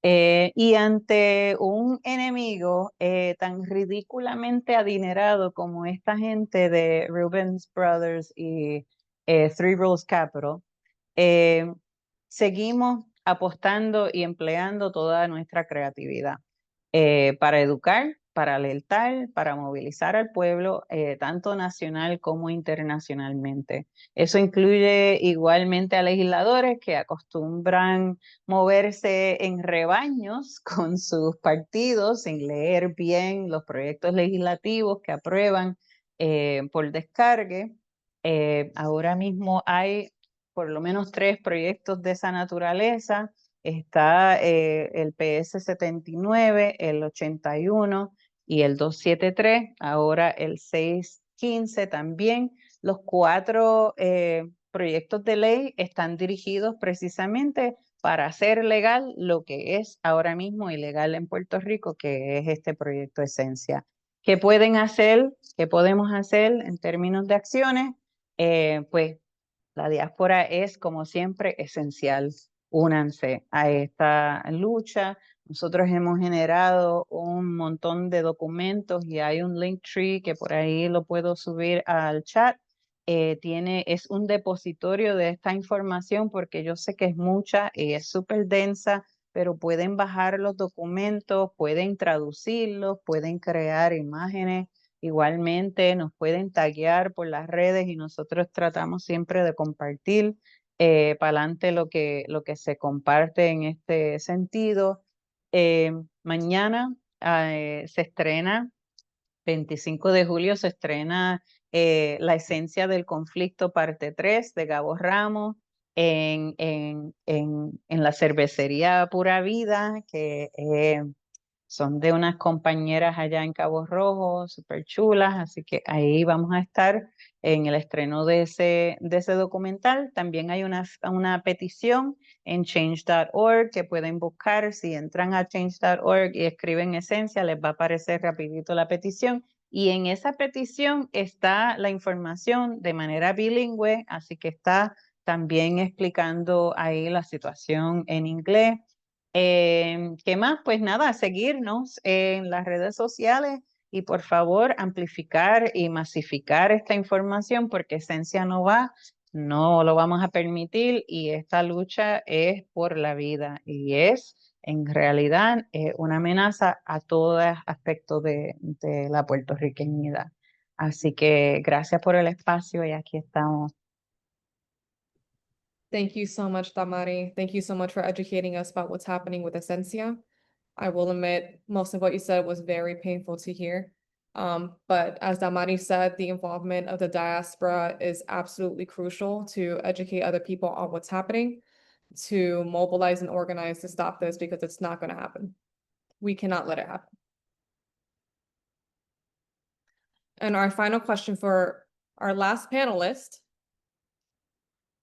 Y ante un enemigo tan ridículamente adinerado como esta gente de Rubens Brothers y Three Rolls Capital, eh, seguimos apostando y empleando toda nuestra creatividad para educar, para alertar, para movilizar al pueblo, tanto nacional como internacionalmente. Eso incluye igualmente a legisladores que acostumbran moverse en rebaños con sus partidos sin leer bien los proyectos legislativos que aprueban por descargue. Ahora mismo hay por lo menos 3 proyectos de esa naturaleza. Está el PS 79, el 81 y el 273, ahora el 615 también. Los 4 proyectos de ley están dirigidos precisamente para hacer legal lo que es ahora mismo ilegal en Puerto Rico, que es este proyecto Esencia. ¿Qué pueden hacer? ¿Qué podemos hacer en términos de acciones? Pues la diáspora es, como siempre, esencial. Únanse a esta lucha. Nosotros hemos generado un montón de documentos y hay un Linktree que por ahí lo puedo subir al chat. Es un depositorio de esta información porque yo sé que es mucha y es súper densa, pero pueden bajar los documentos, pueden traducirlos, pueden crear imágenes. Igualmente nos pueden taguear por las redes y nosotros tratamos siempre de compartir para adelante lo que se comparte en este sentido. Mañana se estrena, 25 de julio se estrena La esencia del conflicto, parte 3 de Gabo Ramos en la cervecería Pura Vida, que son de unas compañeras allá en Cabo Rojo, súper chulas, así que ahí vamos a estar en el estreno de ese documental. También hay una petición en change.org que pueden buscar. Si entran a change.org y escriben esencia, les va a aparecer rapidito la petición. Y en esa petición está la información de manera bilingüe, así que está también explicando ahí la situación en inglés. ¿Qué más? Pues nada, seguirnos en las redes sociales y por favor amplificar y masificar esta información porque Esencia no lo vamos a permitir y esta lucha es por la vida y es en realidad una amenaza a todo aspecto de la puertorriqueñidad. Así que gracias por el espacio y aquí estamos. Thank you so much, Damari. Thank you so much for educating us about what's happening with Esencia. I will admit, most of what you said was very painful to hear. But as Damari said, the involvement of the diaspora is absolutely crucial to educate other people on what's happening, to mobilize and organize to stop this because it's not going to happen. We cannot let it happen. And our final question for our last panelist,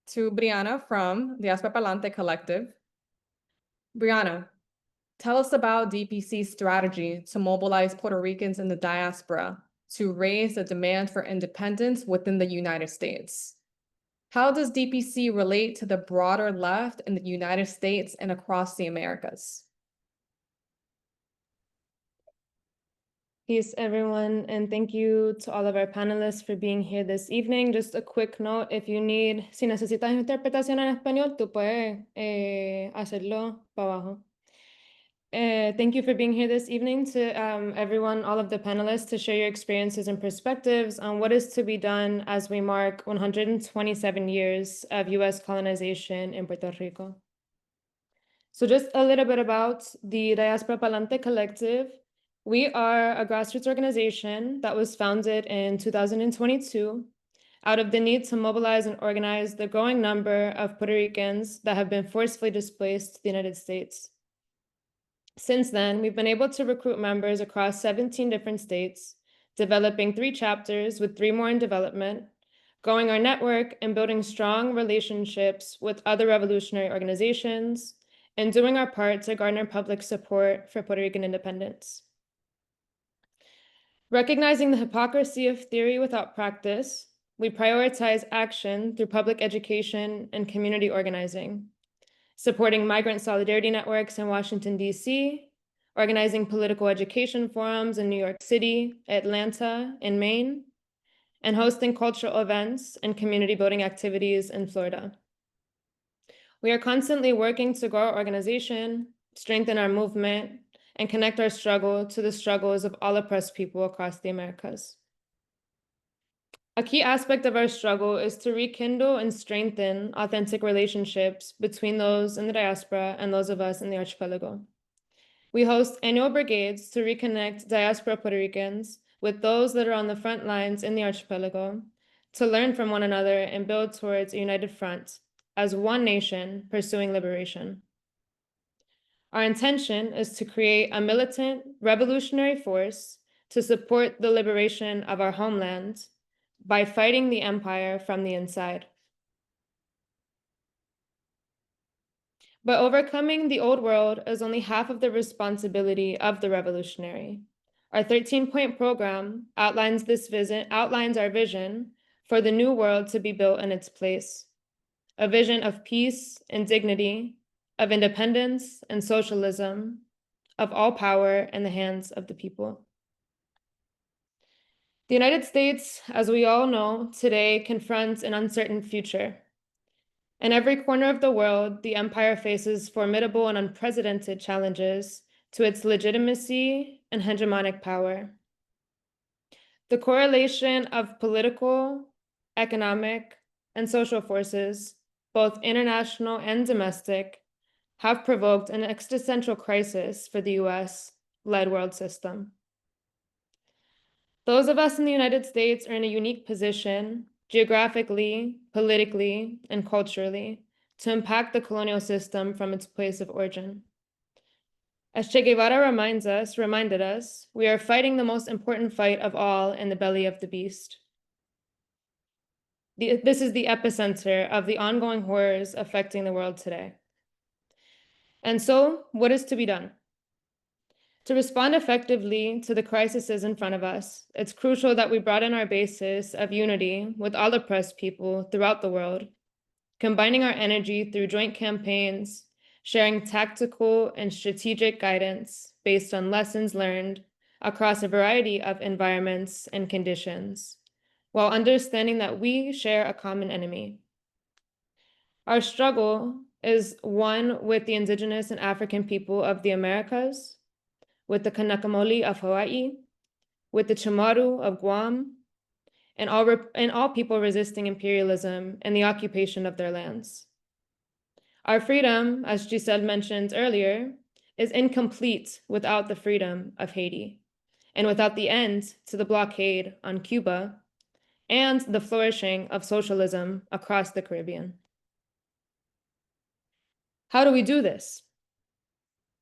to Brianna from Diaspora Palante Collective. Brianna, tell us about DPC's strategy to mobilize Puerto Ricans in the diaspora to raise the demand for independence within the United States. How does DPC relate to the broader left in the United States and across the Americas? Peace, everyone, and thank you to all of our panelists for being here this evening. Just a quick note, si necesitas interpretación en español, tú puedes hacerlo para abajo. Thank you for being here this evening to everyone, all of the panelists, to share your experiences and perspectives on what is to be done as we mark 127 years of U.S. colonization in Puerto Rico. So just a little bit about the Diaspora Palante Collective. We are a grassroots organization that was founded in 2022 out of the need to mobilize and organize the growing number of Puerto Ricans that have been forcefully displaced to the United States. Since then, we've been able to recruit members across 17 different states, developing 3 chapters with 3 more in development, growing our network and building strong relationships with other revolutionary organizations, and doing our part to garner public support for Puerto Rican independence. Recognizing the hypocrisy of theory without practice, we prioritize action through public education and community organizing, supporting migrant solidarity networks in Washington, D.C., organizing political education forums in New York City, Atlanta, and Maine, and hosting cultural events and community building activities in Florida. We are constantly working to grow our organization, strengthen our movement, and connect our struggle to the struggles of all oppressed people across the Americas. A key aspect of our struggle is to rekindle and strengthen authentic relationships between those in the diaspora and those of us in the archipelago. We host annual brigades to reconnect diaspora Puerto Ricans with those that are on the front lines in the archipelago, to learn from one another and build towards a united front as one nation pursuing liberation. Our intention is to create a militant revolutionary force to support the liberation of our homeland by fighting the empire from the inside. But overcoming the old world is only half of the responsibility of the revolutionary. Our 13-point program outlines our vision for the new world to be built in its place, a vision of peace and dignity, of independence and socialism, of all power in the hands of the people. The United States, as we all know, today confronts an uncertain future. In every corner of the world, the empire faces formidable and unprecedented challenges to its legitimacy and hegemonic power. The correlation of political, economic, and social forces, both international and domestic, have provoked an existential crisis for the US-led world system. Those of us in the United States are in a unique position, geographically, politically, and culturally, to impact the colonial system from its place of origin. As Che Guevara reminded us, we are fighting the most important fight of all in the belly of the beast. This is the epicenter of the ongoing horrors affecting the world today. And so, what is to be done? To respond effectively to the crises in front of us, it's crucial that we broaden our basis of unity with all oppressed people throughout the world, combining our energy through joint campaigns, sharing tactical and strategic guidance based on lessons learned across a variety of environments and conditions, while understanding that we share a common enemy. Our struggle is one with the indigenous and African people of the Americas, with the Kanakamoli of Hawaii, with the Chamorro of Guam, and all people resisting imperialism and the occupation of their lands. Our freedom, as Giselle mentioned earlier, is incomplete without the freedom of Haiti, and without the end to the blockade on Cuba, and the flourishing of socialism across the Caribbean. How do we do this?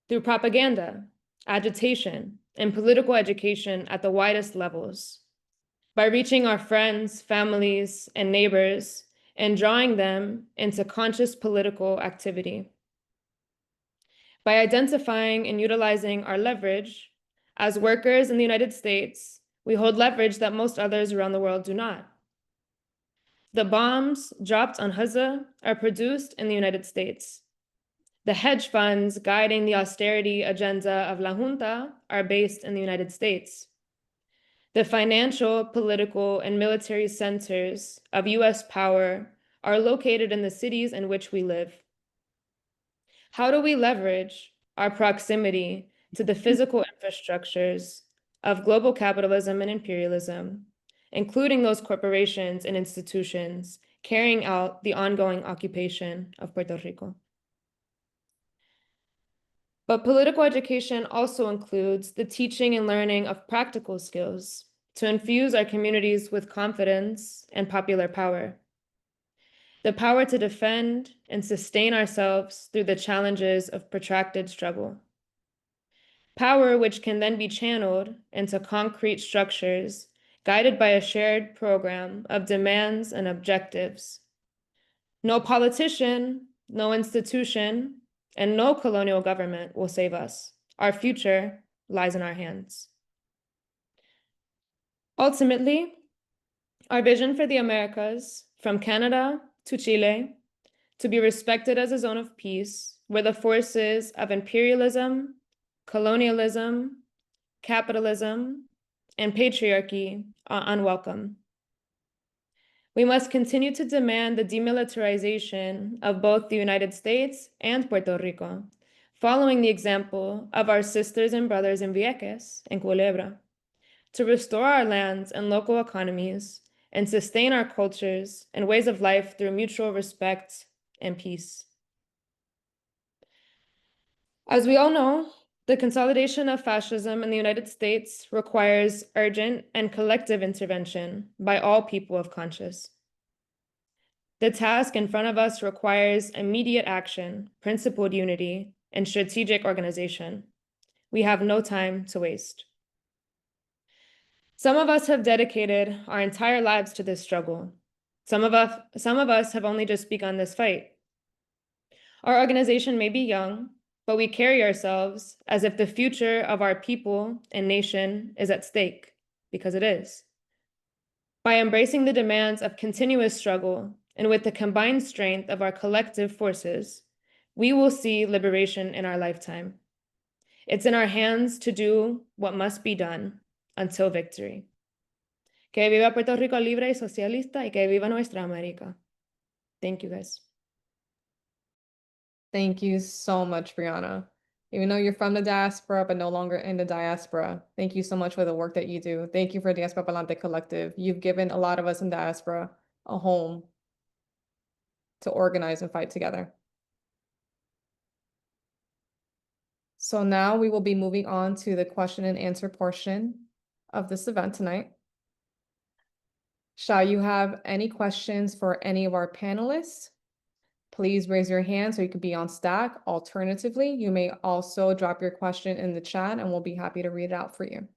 Through propaganda, agitation, and political education at the widest levels, by reaching our friends, families, and neighbors and drawing them into conscious political activity. By identifying and utilizing our leverage, as workers in the United States, we hold leverage that most others around the world do not. The bombs dropped on Gaza are produced in the United States. The hedge funds guiding the austerity agenda of La Junta are based in the United States. The financial, political, and military centers of US power are located in the cities in which we live. How do we leverage our proximity to the physical infrastructures of global capitalism and imperialism, including those corporations and institutions carrying out the ongoing occupation of Puerto Rico? But political education also includes the teaching and learning of practical skills to infuse our communities with confidence and popular power. The power to defend and sustain ourselves through the challenges of protracted struggle. Power which can then be channeled into concrete structures guided by a shared program of demands and objectives. No politician, no institution, and no colonial government will save us. Our future lies in our hands. Ultimately, our vision for the Americas, from Canada to Chile, to be respected as a zone of peace, where the forces of imperialism, colonialism, capitalism, and patriarchy are unwelcome. We must continue to demand the demilitarization of both the United States and Puerto Rico, following the example of our sisters and brothers in Vieques and Culebra, to restore our lands and local economies and sustain our cultures and ways of life through mutual respect and peace. As we all know, the consolidation of fascism in the United States requires urgent and collective intervention by all people of conscience. The task in front of us requires immediate action, principled unity, and strategic organization. We have no time to waste. Some of us have dedicated our entire lives to this struggle. Some of us have only just begun this fight. Our organization may be young, but we carry ourselves as if the future of our people and nation is at stake, because it is. By embracing the demands of continuous struggle and with the combined strength of our collective forces, we will see liberation in our lifetime. It's in our hands to do what must be done until victory. Que viva Puerto Rico libre y socialista y que viva nuestra América. Thank you, guys. Thank you so much, Brianna. Even though you're from the diaspora, but no longer in the diaspora, thank you so much for the work that you do. Thank you for Diaspora Palante Collective. You've given a lot of us in diaspora a home to organize and fight together. So now we will be moving on to the question and answer portion of this event tonight. Shall you have any questions for any of our panelists? Please raise your hand so you can be on stack. Alternatively, you may also drop your question in the chat and we'll be happy to read it out for you.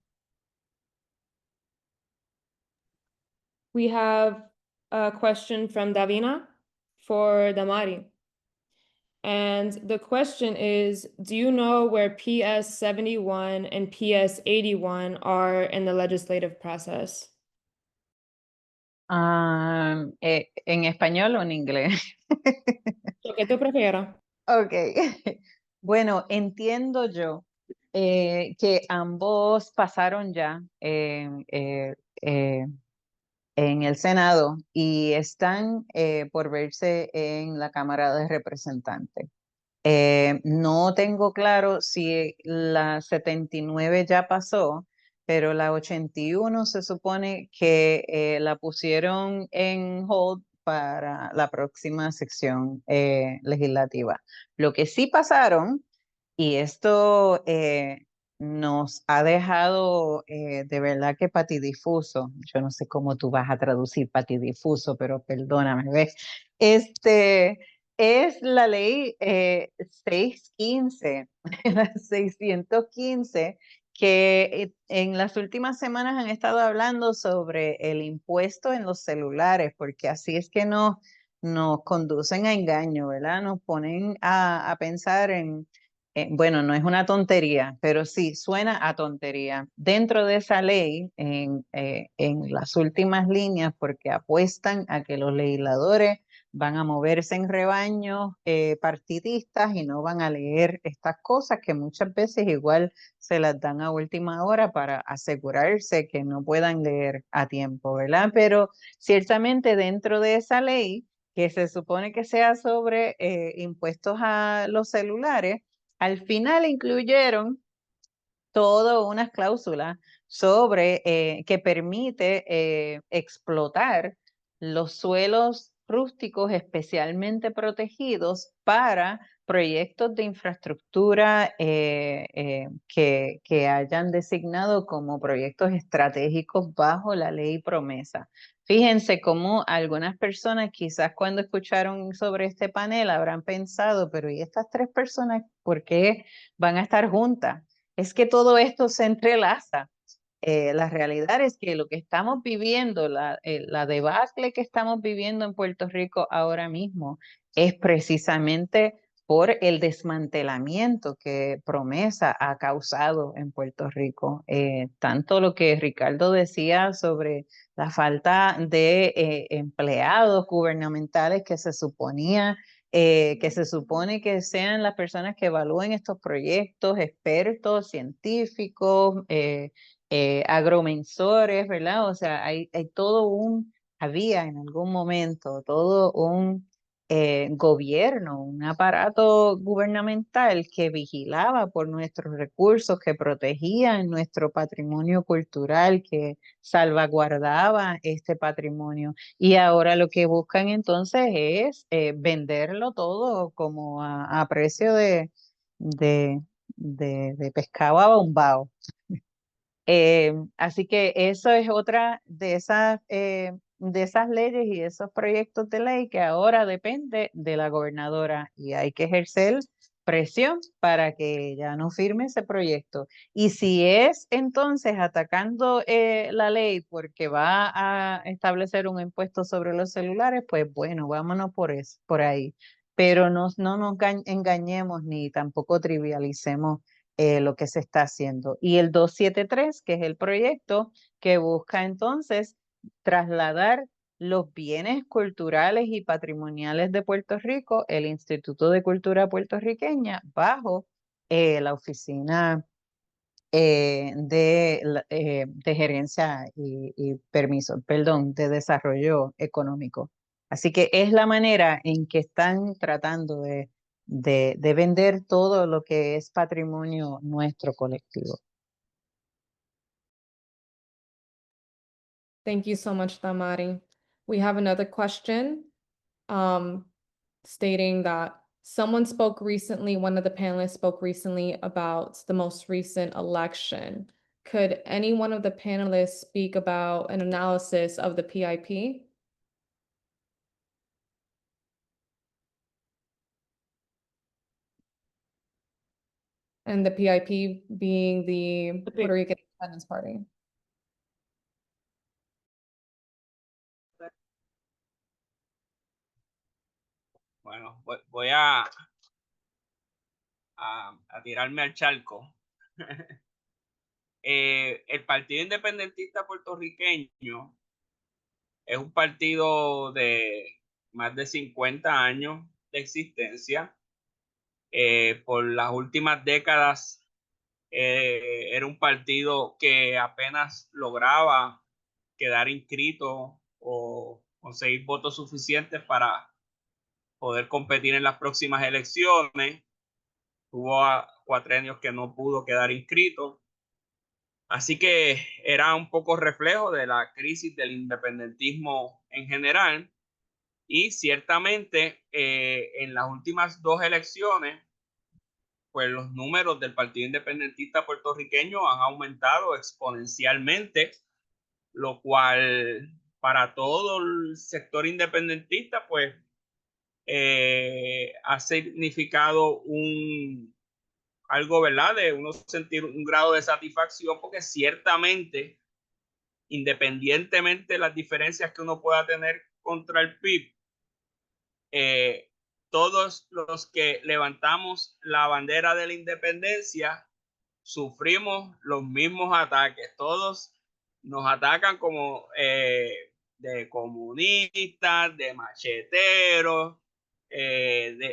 We have a question from Davina for Damari. And the question is, do you know where PS 71 and PS 81 are in the legislative process? ¿En español o en inglés? Lo que tú prefieras. Ok, bueno, entiendo yo que ambos pasaron ya en el Senado y están por verse en la Cámara de Representantes. No tengo claro si la 79 ya pasó, pero la 81 se supone que la pusieron en hold para la próxima sección legislativa. Lo que sí pasaron, y esto nos ha dejado de verdad que patidifuso, yo no sé cómo tú vas a traducir patidifuso, pero perdóname, ¿ves? Es la ley 615, la 615, que en las últimas semanas han estado hablando sobre el impuesto en los celulares, porque así es que nos conducen a engaño, ¿verdad? Nos ponen a pensar bueno, no es una tontería, pero sí suena a tontería. Dentro de esa ley, en las últimas líneas, porque apuestan a que los legisladores van a moverse en rebaños partidistas y no van a leer estas cosas que muchas veces igual se las dan a última hora para asegurarse que no puedan leer a tiempo, ¿verdad? Pero ciertamente dentro de esa ley, que se supone que sea sobre impuestos a los celulares, al final incluyeron todas unas cláusulas sobre que permite explotar los suelos rústicos especialmente protegidos para proyectos de infraestructura que hayan designado como proyectos estratégicos bajo la ley promesa. Fíjense cómo algunas personas quizás cuando escucharon sobre este panel habrán pensado, pero ¿y estas tres personas por qué van a estar juntas? Es que todo esto se entrelaza. La realidad es que lo que estamos viviendo, la debacle que estamos viviendo en Puerto Rico ahora mismo es precisamente por el desmantelamiento que Promesa ha causado en Puerto Rico. Tanto lo que Ricardo decía sobre la falta de empleados gubernamentales que se supone que sean las personas que evalúen estos proyectos, expertos, científicos, agromensores, ¿verdad? O sea, había en algún momento todo un gobierno, un aparato gubernamental que vigilaba por nuestros recursos, que protegía nuestro patrimonio cultural, que salvaguardaba este patrimonio. Y ahora lo que buscan entonces es venderlo todo como a precio de pescado abombado. Así que eso es otra de esas leyes y esos proyectos de ley que ahora depende de la gobernadora y hay que ejercer presión para que ella no firme ese proyecto. Y si es entonces atacando la ley porque va a establecer un impuesto sobre los celulares, pues bueno, vámonos por ahí. Pero no nos engañemos ni tampoco trivialicemos lo que se está haciendo. Y el 273, que es el proyecto que busca entonces trasladar los bienes culturales y patrimoniales de Puerto Rico, el Instituto de Cultura Puertorriqueña, bajo la oficina de gerencia y permiso, perdón, de desarrollo económico. Así que es la manera en que están tratando de vender todo lo que es patrimonio nuestro colectivo. Thank you so much, Damari. We have another question, stating that someone spoke recently, one of the panelists spoke recently about the most recent election. Could any one of the panelists speak about an analysis of the PIP? And the PIP being the Puerto Rican Independence Party. Bueno, voy a tirarme al charco. El Partido Independentista Puertorriqueño es un partido de más de 50 años de existencia. Por las últimas décadas era un partido que apenas lograba quedar inscrito o conseguir votos suficientes para poder competir en las próximas elecciones. Hubo cuatrienios que no pudo quedar inscrito. Así que era un poco reflejo de la crisis del independentismo en general. Y ciertamente en las últimas dos elecciones, pues los números del Partido Independentista Puertorriqueño han aumentado exponencialmente, lo cual para todo el sector independentista, pues ha significado algo, ¿verdad? De uno sentir un grado de satisfacción, porque ciertamente, independientemente de las diferencias que uno pueda tener contra el PIB, todos los que levantamos la bandera de la independencia sufrimos los mismos ataques. Todos nos atacan como de comunistas, de macheteros,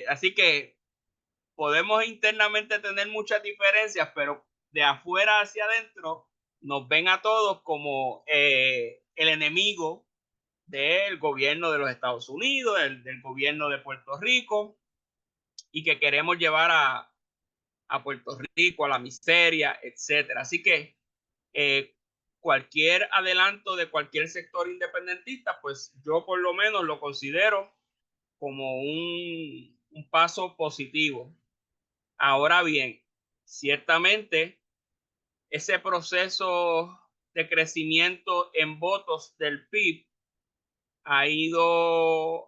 así que podemos internamente tener muchas diferencias, pero de afuera hacia adentro nos ven a todos como el enemigo del gobierno de los Estados Unidos, del gobierno de Puerto Rico, y que queremos llevar a Puerto Rico a la miseria, etcétera. Así que cualquier adelanto de cualquier sector independentista, pues yo por lo menos lo considero como un paso positivo. Ahora bien, ciertamente ese proceso de crecimiento en votos del PIB ha ido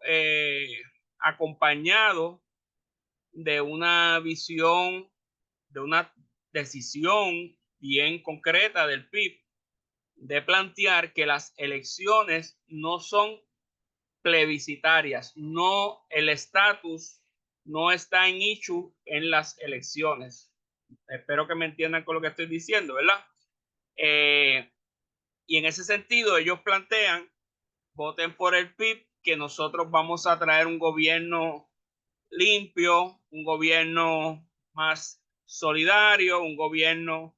acompañado de una visión, de una decisión bien concreta del PIB de plantear que las elecciones no son plebiscitarias, no, el estatus no está en issue en las elecciones. Espero que me entiendan con lo que estoy diciendo, ¿verdad? Y en ese sentido ellos plantean, voten por el PIB, que nosotros vamos a traer un gobierno limpio, un gobierno más solidario, un gobierno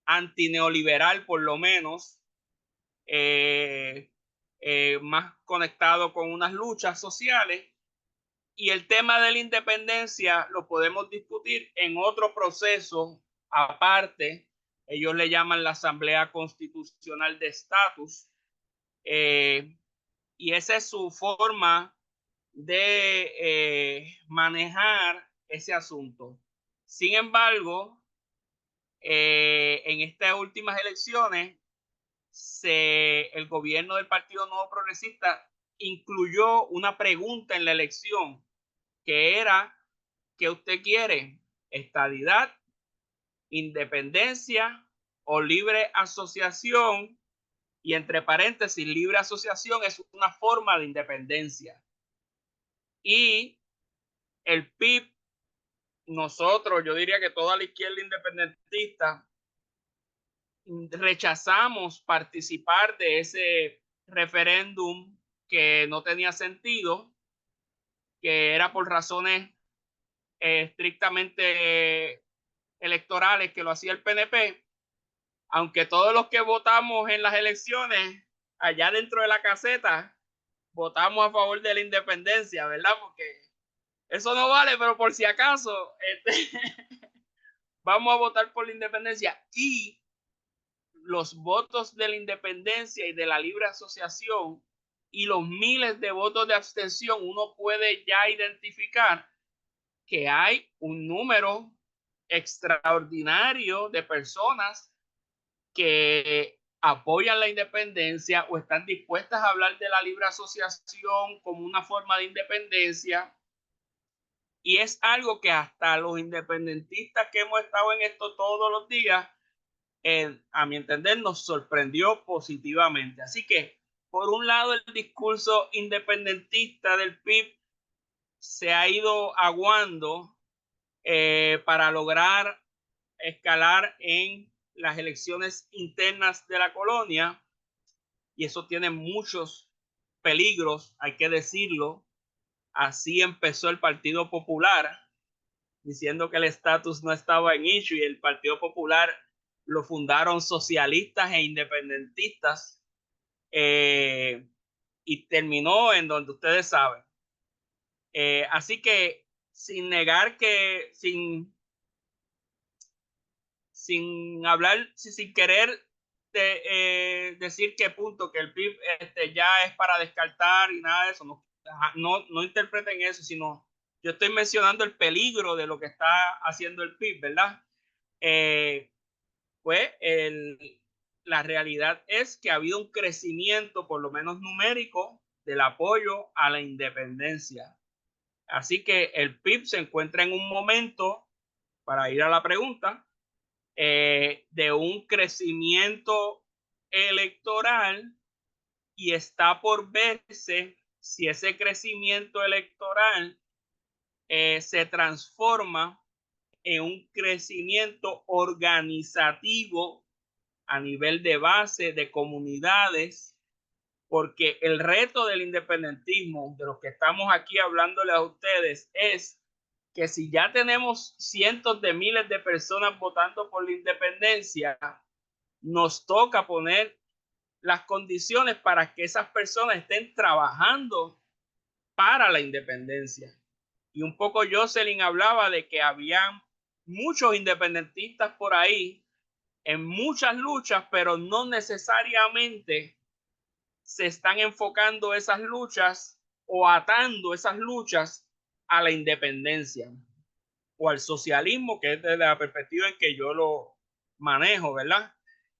antineoliberal por lo menos, más conectado con unas luchas sociales. Y el tema de la independencia lo podemos discutir en otro proceso aparte. Ellos le llaman la Asamblea Constitucional de Estatus. Y esa es su forma de manejar ese asunto. Sin embargo, en estas últimas elecciones, el gobierno del Partido Nuevo Progresista incluyó una pregunta en la elección que era: ¿qué usted quiere? ¿Estadidad, independencia o libre asociación? Y entre paréntesis, libre asociación es una forma de independencia. Y el PIB, nosotros, yo diría que toda la izquierda independentista, rechazamos participar de ese referéndum que no tenía sentido, que era por razones estrictamente electorales que lo hacía el PNP, aunque todos los que votamos en las elecciones allá dentro de la caseta votamos a favor de la independencia, ¿verdad? Porque eso no vale, pero por si acaso, vamos a votar por la independencia. Y los votos de la independencia y de la libre asociación y los miles de votos de abstención, uno puede ya identificar que hay un número extraordinario de personas que apoyan la independencia o están dispuestas a hablar de la libre asociación como una forma de independencia. Y es algo que hasta los independentistas que hemos estado en esto todos los días, a mi entender, nos sorprendió positivamente. Así que, por un lado, el discurso independentista del PIB se ha ido aguando para lograr escalar en las elecciones internas de la colonia, y eso tiene muchos peligros, hay que decirlo. Así empezó el Partido Popular, diciendo que el estatus no estaba en issue, y el Partido Popular lo fundaron socialistas e independentistas, y terminó en donde ustedes saben. Así que sin negar que, sin hablar, sin querer decir que punto, que el PIB ya es para descartar y nada de eso, no interpreten eso, sino yo estoy mencionando el peligro de lo que está haciendo el PIB, ¿verdad? Pues la realidad es que ha habido un crecimiento, por lo menos numérico, del apoyo a la independencia. Así que el PIB se encuentra en un momento, para ir a la pregunta, de un crecimiento electoral, y está por verse si ese crecimiento electoral se transforma en un crecimiento organizativo a nivel de base, de comunidades, porque el reto del independentismo, de los que estamos aquí hablándoles a ustedes, es que si ya tenemos cientos de miles de personas votando por la independencia, nos toca poner las condiciones para que esas personas estén trabajando para la independencia. Y un poco Jocelyn hablaba de que habían muchos independentistas por ahí en muchas luchas, pero no necesariamente se están enfocando esas luchas o atando esas luchas a la independencia o al socialismo, que es desde la perspectiva en que yo lo manejo, ¿verdad?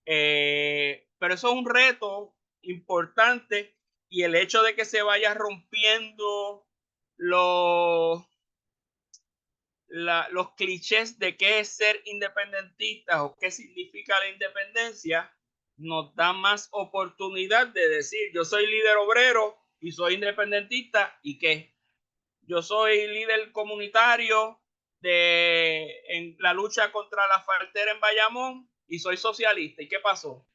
Pero eso es un reto importante, y el hecho de que se vaya rompiendo los clichés de qué es ser independentistas o qué significa la independencia, nos da más oportunidad de decir: yo soy líder obrero y soy independentista, y qué, yo soy líder comunitario en la lucha contra la faltera en Bayamón y soy socialista, ¿y qué pasó?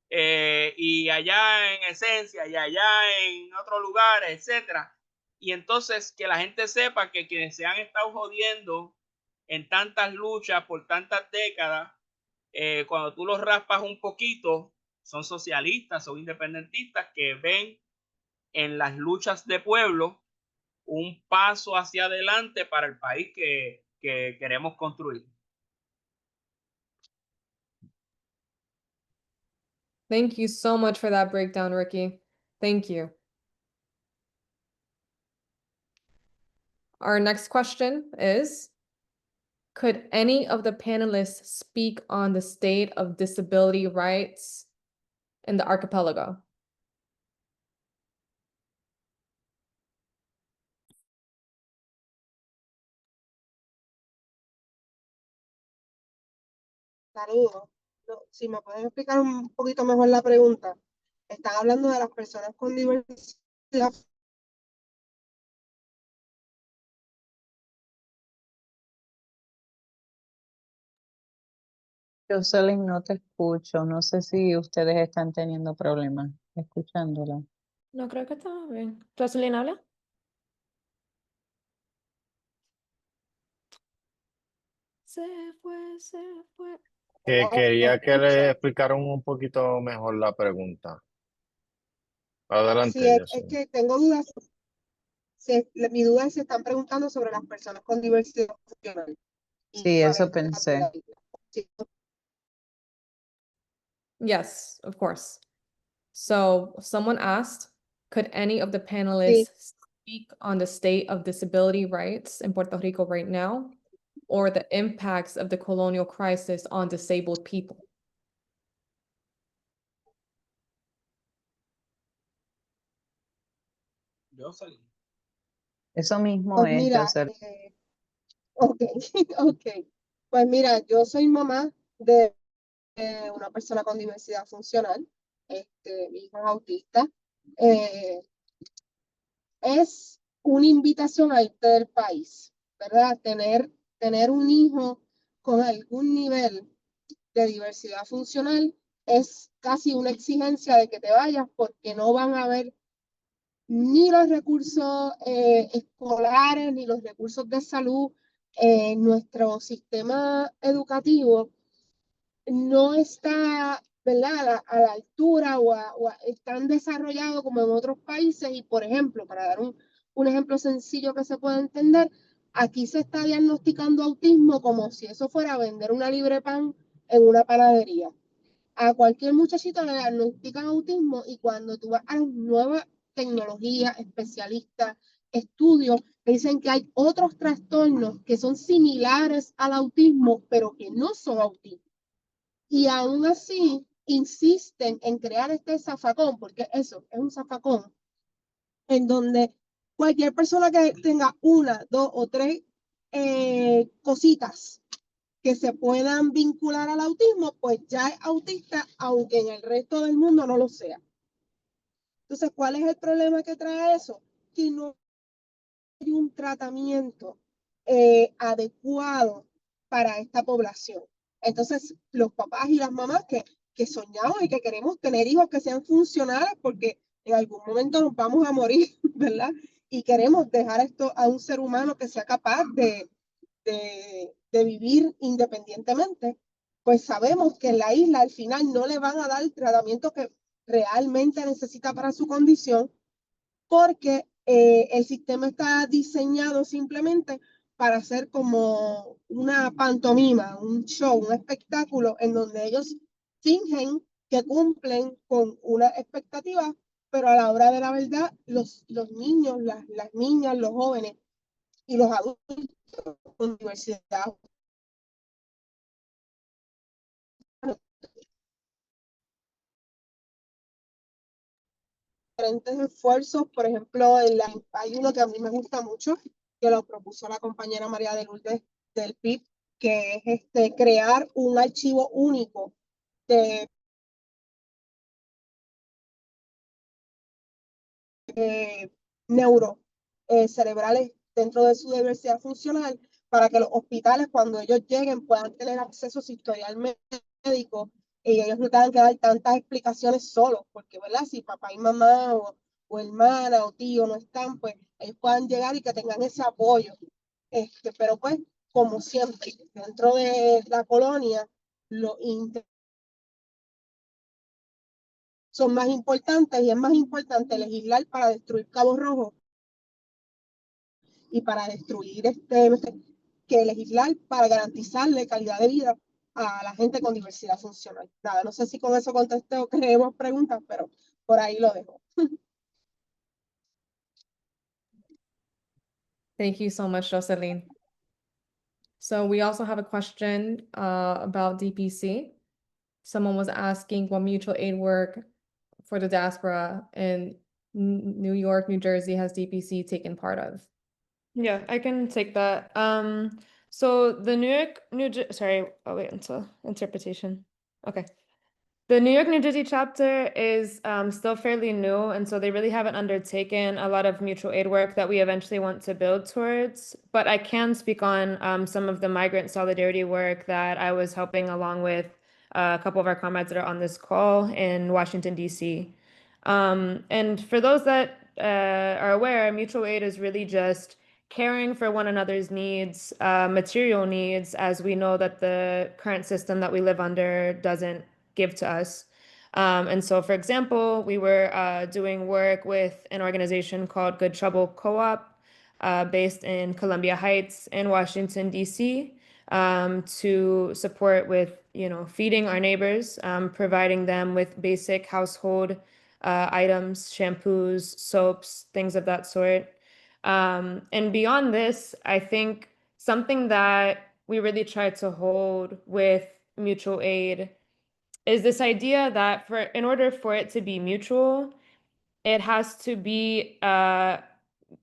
Y allá en Esencia y allá en otros lugares, etcétera. Y entonces que la gente sepa que quienes se han estado jodiendo en tantas luchas por tantas décadas, cuando tú los raspas un poquito, son socialistas, son independentistas que ven en las luchas de pueblo un paso hacia adelante para el país que queremos construir. Thank you so much for that breakdown, Ricky. Thank you. Our next question is, could any of the panelists speak on the state of disability rights in the archipelago? Saludos. Si me pueden explicar un poquito mejor la pregunta. Están hablando de las personas con diversidad. Jocelyn, no te escucho. No sé si ustedes están teniendo problemas escuchándola. No creo que estaba bien. ¿Jocelyn habla? Se fue, se fue. Que quería que le explicaran un poquito mejor la pregunta. Adelante, Sí, es Jocelyn. que tengo dudas. Mi duda es si están preguntando sobre las personas con diversidad funcional. Y Sí, cuál eso es el estatus de la pensé. isla. Sí, Yes, of course. So someone asked, could any of the sí. panelists speak on the state of disability rights in Puerto Rico right now, or the impacts of the colonial crisis on disabled people? Jocelyn. Eso mismo Pues es, mira, Jocelyn. ok, ok. Pues mira, yo soy mamá de una persona con diversidad funcional. Mi hijo es autista. Es una invitación a irte del país, ¿verdad? Tener un hijo con algún nivel de diversidad funcional es casi una exigencia de que te vayas porque no van a haber ni los recursos escolares ni los recursos de salud. Nuestro sistema educativo no está, ¿verdad? A la altura o es tan desarrollado como en otros países. Y, por ejemplo, para dar un ejemplo sencillo que se pueda entender, aquí se está diagnosticando autismo como si eso fuera a vender una libre pan en una panadería. A cualquier muchachito le diagnostican autismo y cuando tú vas a las nuevas tecnologías, especialistas, estudios, te dicen que hay otros trastornos que son similares al autismo, pero que no son autismo. Y aún así insisten en crear este zafacón, porque eso es un zafacón, en donde cualquier persona que tenga una, dos o tres cositas que se puedan vincular al autismo, pues ya es autista, aunque en el resto del mundo no lo sea. Entonces, ¿cuál es el problema que trae eso? Que no hay un tratamiento adecuado para esta población. Entonces, los papás y las mamás que soñamos y que queremos tener hijos que sean funcionales porque en algún momento nos vamos a morir, ¿verdad? Y queremos dejar esto a un ser humano que sea capaz de vivir independientemente, pues sabemos que en la isla al final no le van a dar el tratamiento que realmente necesita para su condición, porque el sistema está diseñado simplemente para hacer como una pantomima, un show, un espectáculo en donde ellos fingen que cumplen con una expectativa, pero a la hora de la verdad, los niños, las niñas, los jóvenes y los adultos con diversidad diferentes esfuerzos. Por ejemplo, hay uno que a mí me gusta mucho, que lo propuso la compañera María de Lourdes del PIB, que es crear un archivo único de neurocerebrales dentro de su diversidad funcional, para que los hospitales, cuando ellos lleguen, puedan tener acceso a su historial médico y ellos no tengan que dar tantas explicaciones solos, porque, ¿verdad? Si papá y mamá o hermana o tío no están, pues ellos puedan llegar y que tengan ese apoyo. Pero pues, como siempre, dentro de la colonia, los son más importantes y es más importante legislar para destruir Cabo Rojo y para destruir que legislar para garantizarle calidad de vida a la gente con diversidad funcional. Nada, no sé si con eso contesté o creemos preguntas, pero por ahí lo dejo. Thank you so much, Jocelyn. So we also have a question about DPC. Someone was asking what mutual aid work for the diaspora in New York, New Jersey has DPC taken part of? Yeah, I can take that. So the wait until interpretation. Okay. The New York, New Jersey chapter is still fairly new, and so they really haven't undertaken a lot of mutual aid work that we eventually want to build towards. But I can speak on some of the migrant solidarity work that I was helping along with a couple of our comrades that are on this call in Washington, D.C. And for those that are aware, mutual aid is really just caring for one another's needs, material needs, as we know that the current system that we live under doesn't give to us. And so, for example, we were doing work with an organization called Good Trouble Co-op, based in Columbia Heights in Washington, D.C., to support with, feeding our neighbors, providing them with basic household items, shampoos, soaps, things of that sort. And beyond this, I think something that we really try to hold with mutual aid is this idea that in order for it to be mutual, it has to be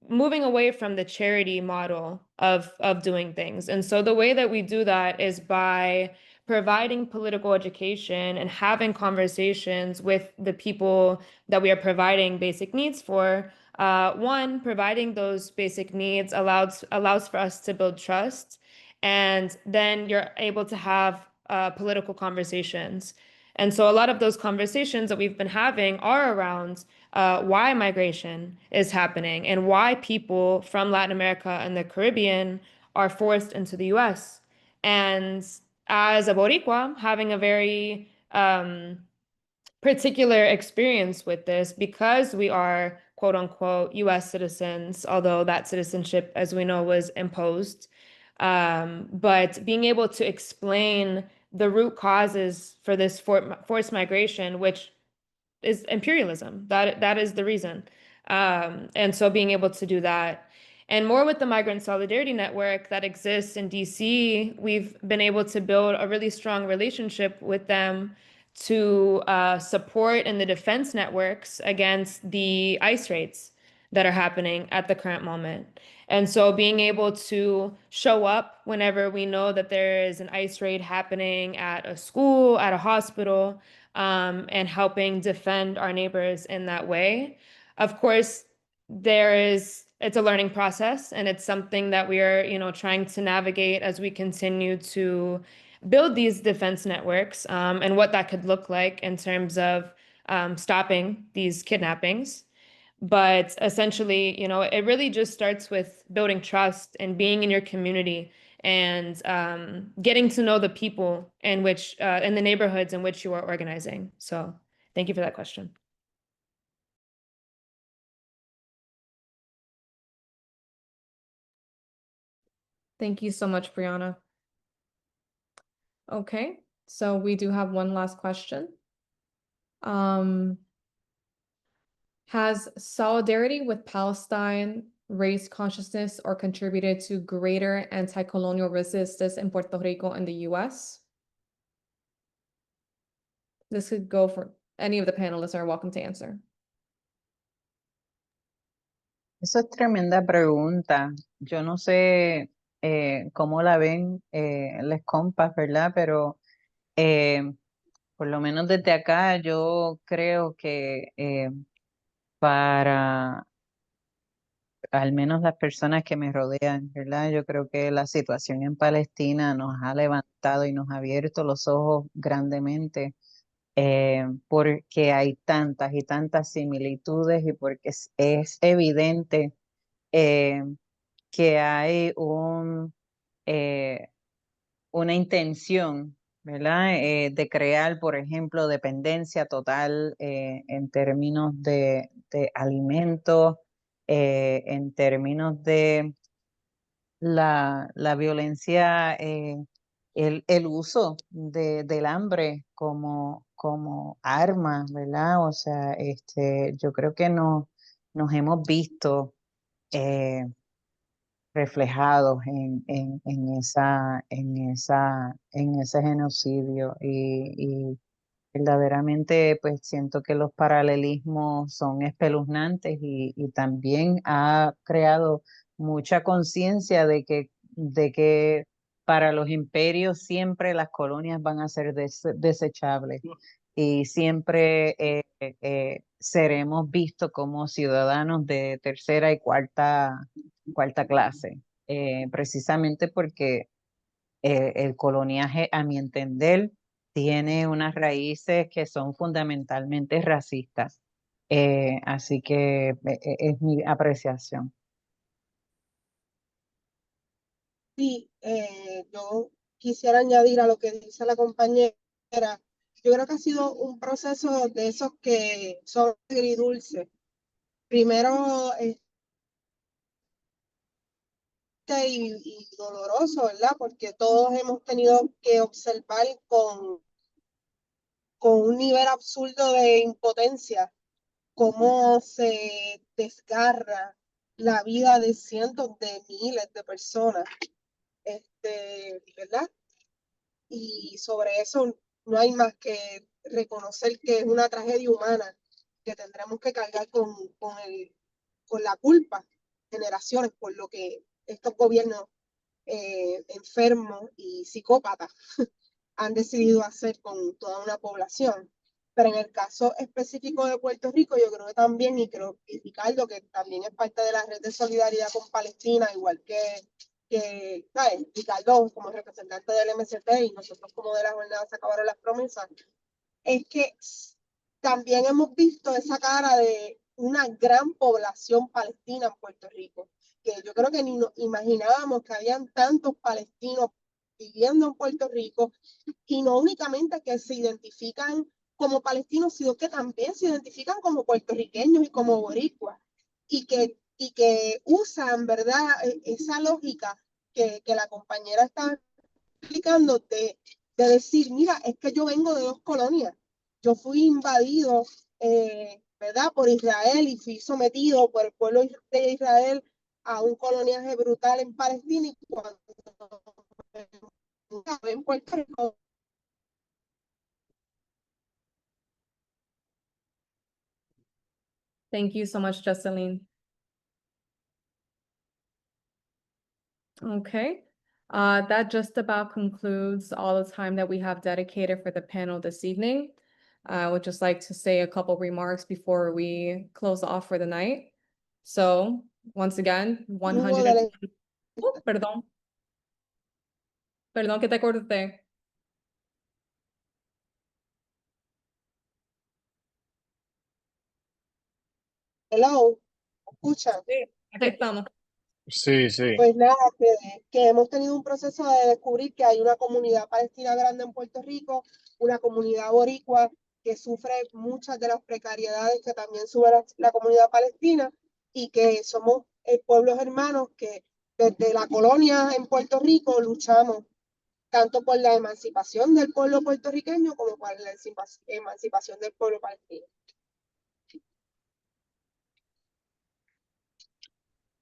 moving away from the charity model of doing things. And so the way that we do that is by providing political education and having conversations with the people that we are providing basic needs for. One, providing those basic needs allows for us to build trust, and then you're able to have political conversations. And so a lot of those conversations that we've been having are around why migration is happening and why people from Latin America and the Caribbean are forced into the US. And as a Boricua, having a very particular experience with this, because we are quote unquote US citizens, although that citizenship, as we know, was imposed. But being able to explain the root causes for this forced migration, which is imperialism. That is the reason. And so being able to do that, and more with the Migrant Solidarity Network that exists in DC, we've been able to build a really strong relationship with them to support in the defense networks against the ICE raids that are happening at the current moment. And so being able to show up whenever we know that there is an ICE raid happening at a school, at a hospital, and helping defend our neighbors in that way. Of course, it's a learning process, and it's something that we are, trying to navigate as we continue to build these defense networks, and what that could look like in terms of stopping these kidnappings. But essentially, it really just starts with building trust and being in your community and getting to know the people in the neighborhoods in which you are organizing. So thank you for that question. Thank you so much, Brianna. Okay, so we do have one last question. Has solidarity with Palestine raised consciousness or contributed to greater anti-colonial resistance in Puerto Rico and the US? This could go for any of the panelists are welcome to answer. Eso es tremenda pregunta. Yo no sé cómo la ven les compas, ¿verdad? Pero por lo menos desde acá yo creo que para al menos las personas que me rodean, ¿verdad? Yo creo que la situación en Palestina nos ha levantado y nos ha abierto los ojos grandemente, porque hay tantas y tantas similitudes y porque es evidente que hay una intención, ¿verdad? De crear, por ejemplo, dependencia total en términos de alimentos, en términos de la violencia, el uso del hambre como arma, ¿verdad? O sea, yo creo que nos hemos visto reflejados en ese genocidio y verdaderamente pues siento que los paralelismos son espeluznantes y también ha creado mucha conciencia de que para los imperios siempre las colonias van a ser desechables y siempre seremos vistos como ciudadanos de tercera y cuarta clase, precisamente porque el coloniaje, a mi entender, tiene unas raíces que son fundamentalmente racistas. Así que es mi apreciación. Sí, yo quisiera añadir a lo que dice la compañera. Yo creo que ha sido un proceso de esos que son agridulces. Primero, y doloroso, ¿verdad? Porque todos hemos tenido que observar con un nivel absurdo de impotencia cómo se desgarra la vida de cientos de miles de personas, ¿verdad? Y sobre eso no hay más que reconocer que es una tragedia humana que tendremos que cargar con la culpa generaciones por lo que estos gobiernos enfermos y psicópatas han decidido hacer con toda una población. Pero en el caso específico de Puerto Rico, yo creo que también, y creo que Ricardo, que también es parte de la red de solidaridad con Palestina, igual que ¿sabes? Ricardo como representante del MST y nosotros como de la jornada se acabaron las promesas, es que también hemos visto esa cara de una gran población palestina en Puerto Rico, que yo creo que ni nos imaginábamos que habían tantos palestinos viviendo en Puerto Rico, y no únicamente que se identifican como palestinos, sino que también se identifican como puertorriqueños y como boricuas, y que usan, ¿verdad?, esa lógica que la compañera está explicando de decir, mira, es que yo vengo de dos colonias, yo fui invadido, ¿verdad?, por Israel y fui sometido por el pueblo de Israel a un coloniaje brutal en Palestina, y cuando en Puerto Rico. Thank you so much, Jocelyn. Okay, that just about concludes all the time that we have dedicated for the panel this evening. I would just like to say a couple remarks before we close off for the night. So, once again, 100. Perdón. Perdón que te corté. Hello, ¿escuchan? Sí, aquí estamos. Sí, sí. Pues nada, que hemos tenido un proceso de descubrir que hay una comunidad palestina grande en Puerto Rico, una comunidad boricua que sufre muchas de las precariedades que también sufre la comunidad palestina, y que somos pueblos hermanos que desde la colonia en Puerto Rico luchamos tanto por la emancipación del pueblo puertorriqueño como por la emancipación del pueblo palestino.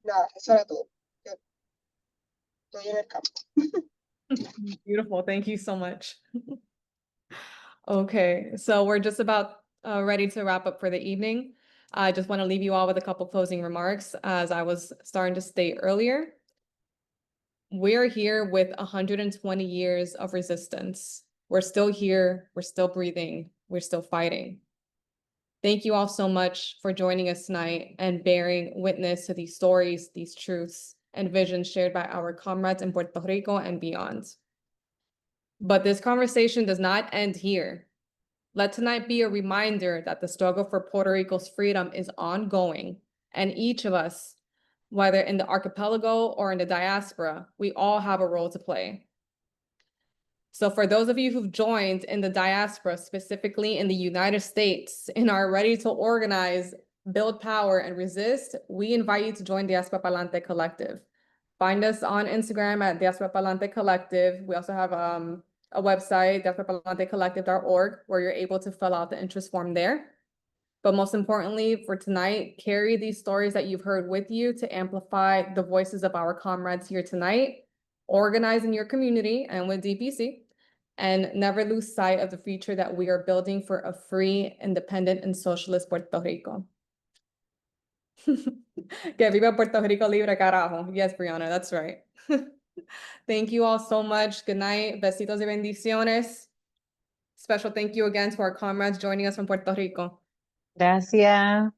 Nada, eso era todo. Estoy en el campo. Beautiful, thank you so much. Okay, so we're just about ready to wrap up for the evening. I just want to leave you all with a couple closing remarks. As I was starting to state earlier, we're here with 120 years of resistance. We're still here, we're still breathing, we're still fighting. Thank you all so much for joining us tonight and bearing witness to these stories, these truths, and visions shared by our comrades in Puerto Rico and beyond. But this conversation does not end here. Let tonight be a reminder that the struggle for Puerto Rico's freedom is ongoing, and each of us, whether in the archipelago or in the diaspora, we all have a role to play. So for those of you who've joined in the diaspora, specifically in the United States, and are ready to organize, build power, and resist, we invite you to join Diaspora Pa'lante Collective. Find us on Instagram at Diaspora Pa'lante Collective. We also have a website, diasporapa'lantecollective.org, where you're able to fill out the interest form there. But most importantly, for tonight, carry these stories that you've heard with you to amplify the voices of our comrades here tonight, organize in your community and with DPC, and never lose sight of the future that we are building for a free, independent, and socialist Puerto Rico. Que viva Puerto Rico libre, carajo. Yes, Brianna, that's right. Thank you all so much. Good night. Besitos y bendiciones. Special thank you again to our comrades joining us from Puerto Rico. Gracias.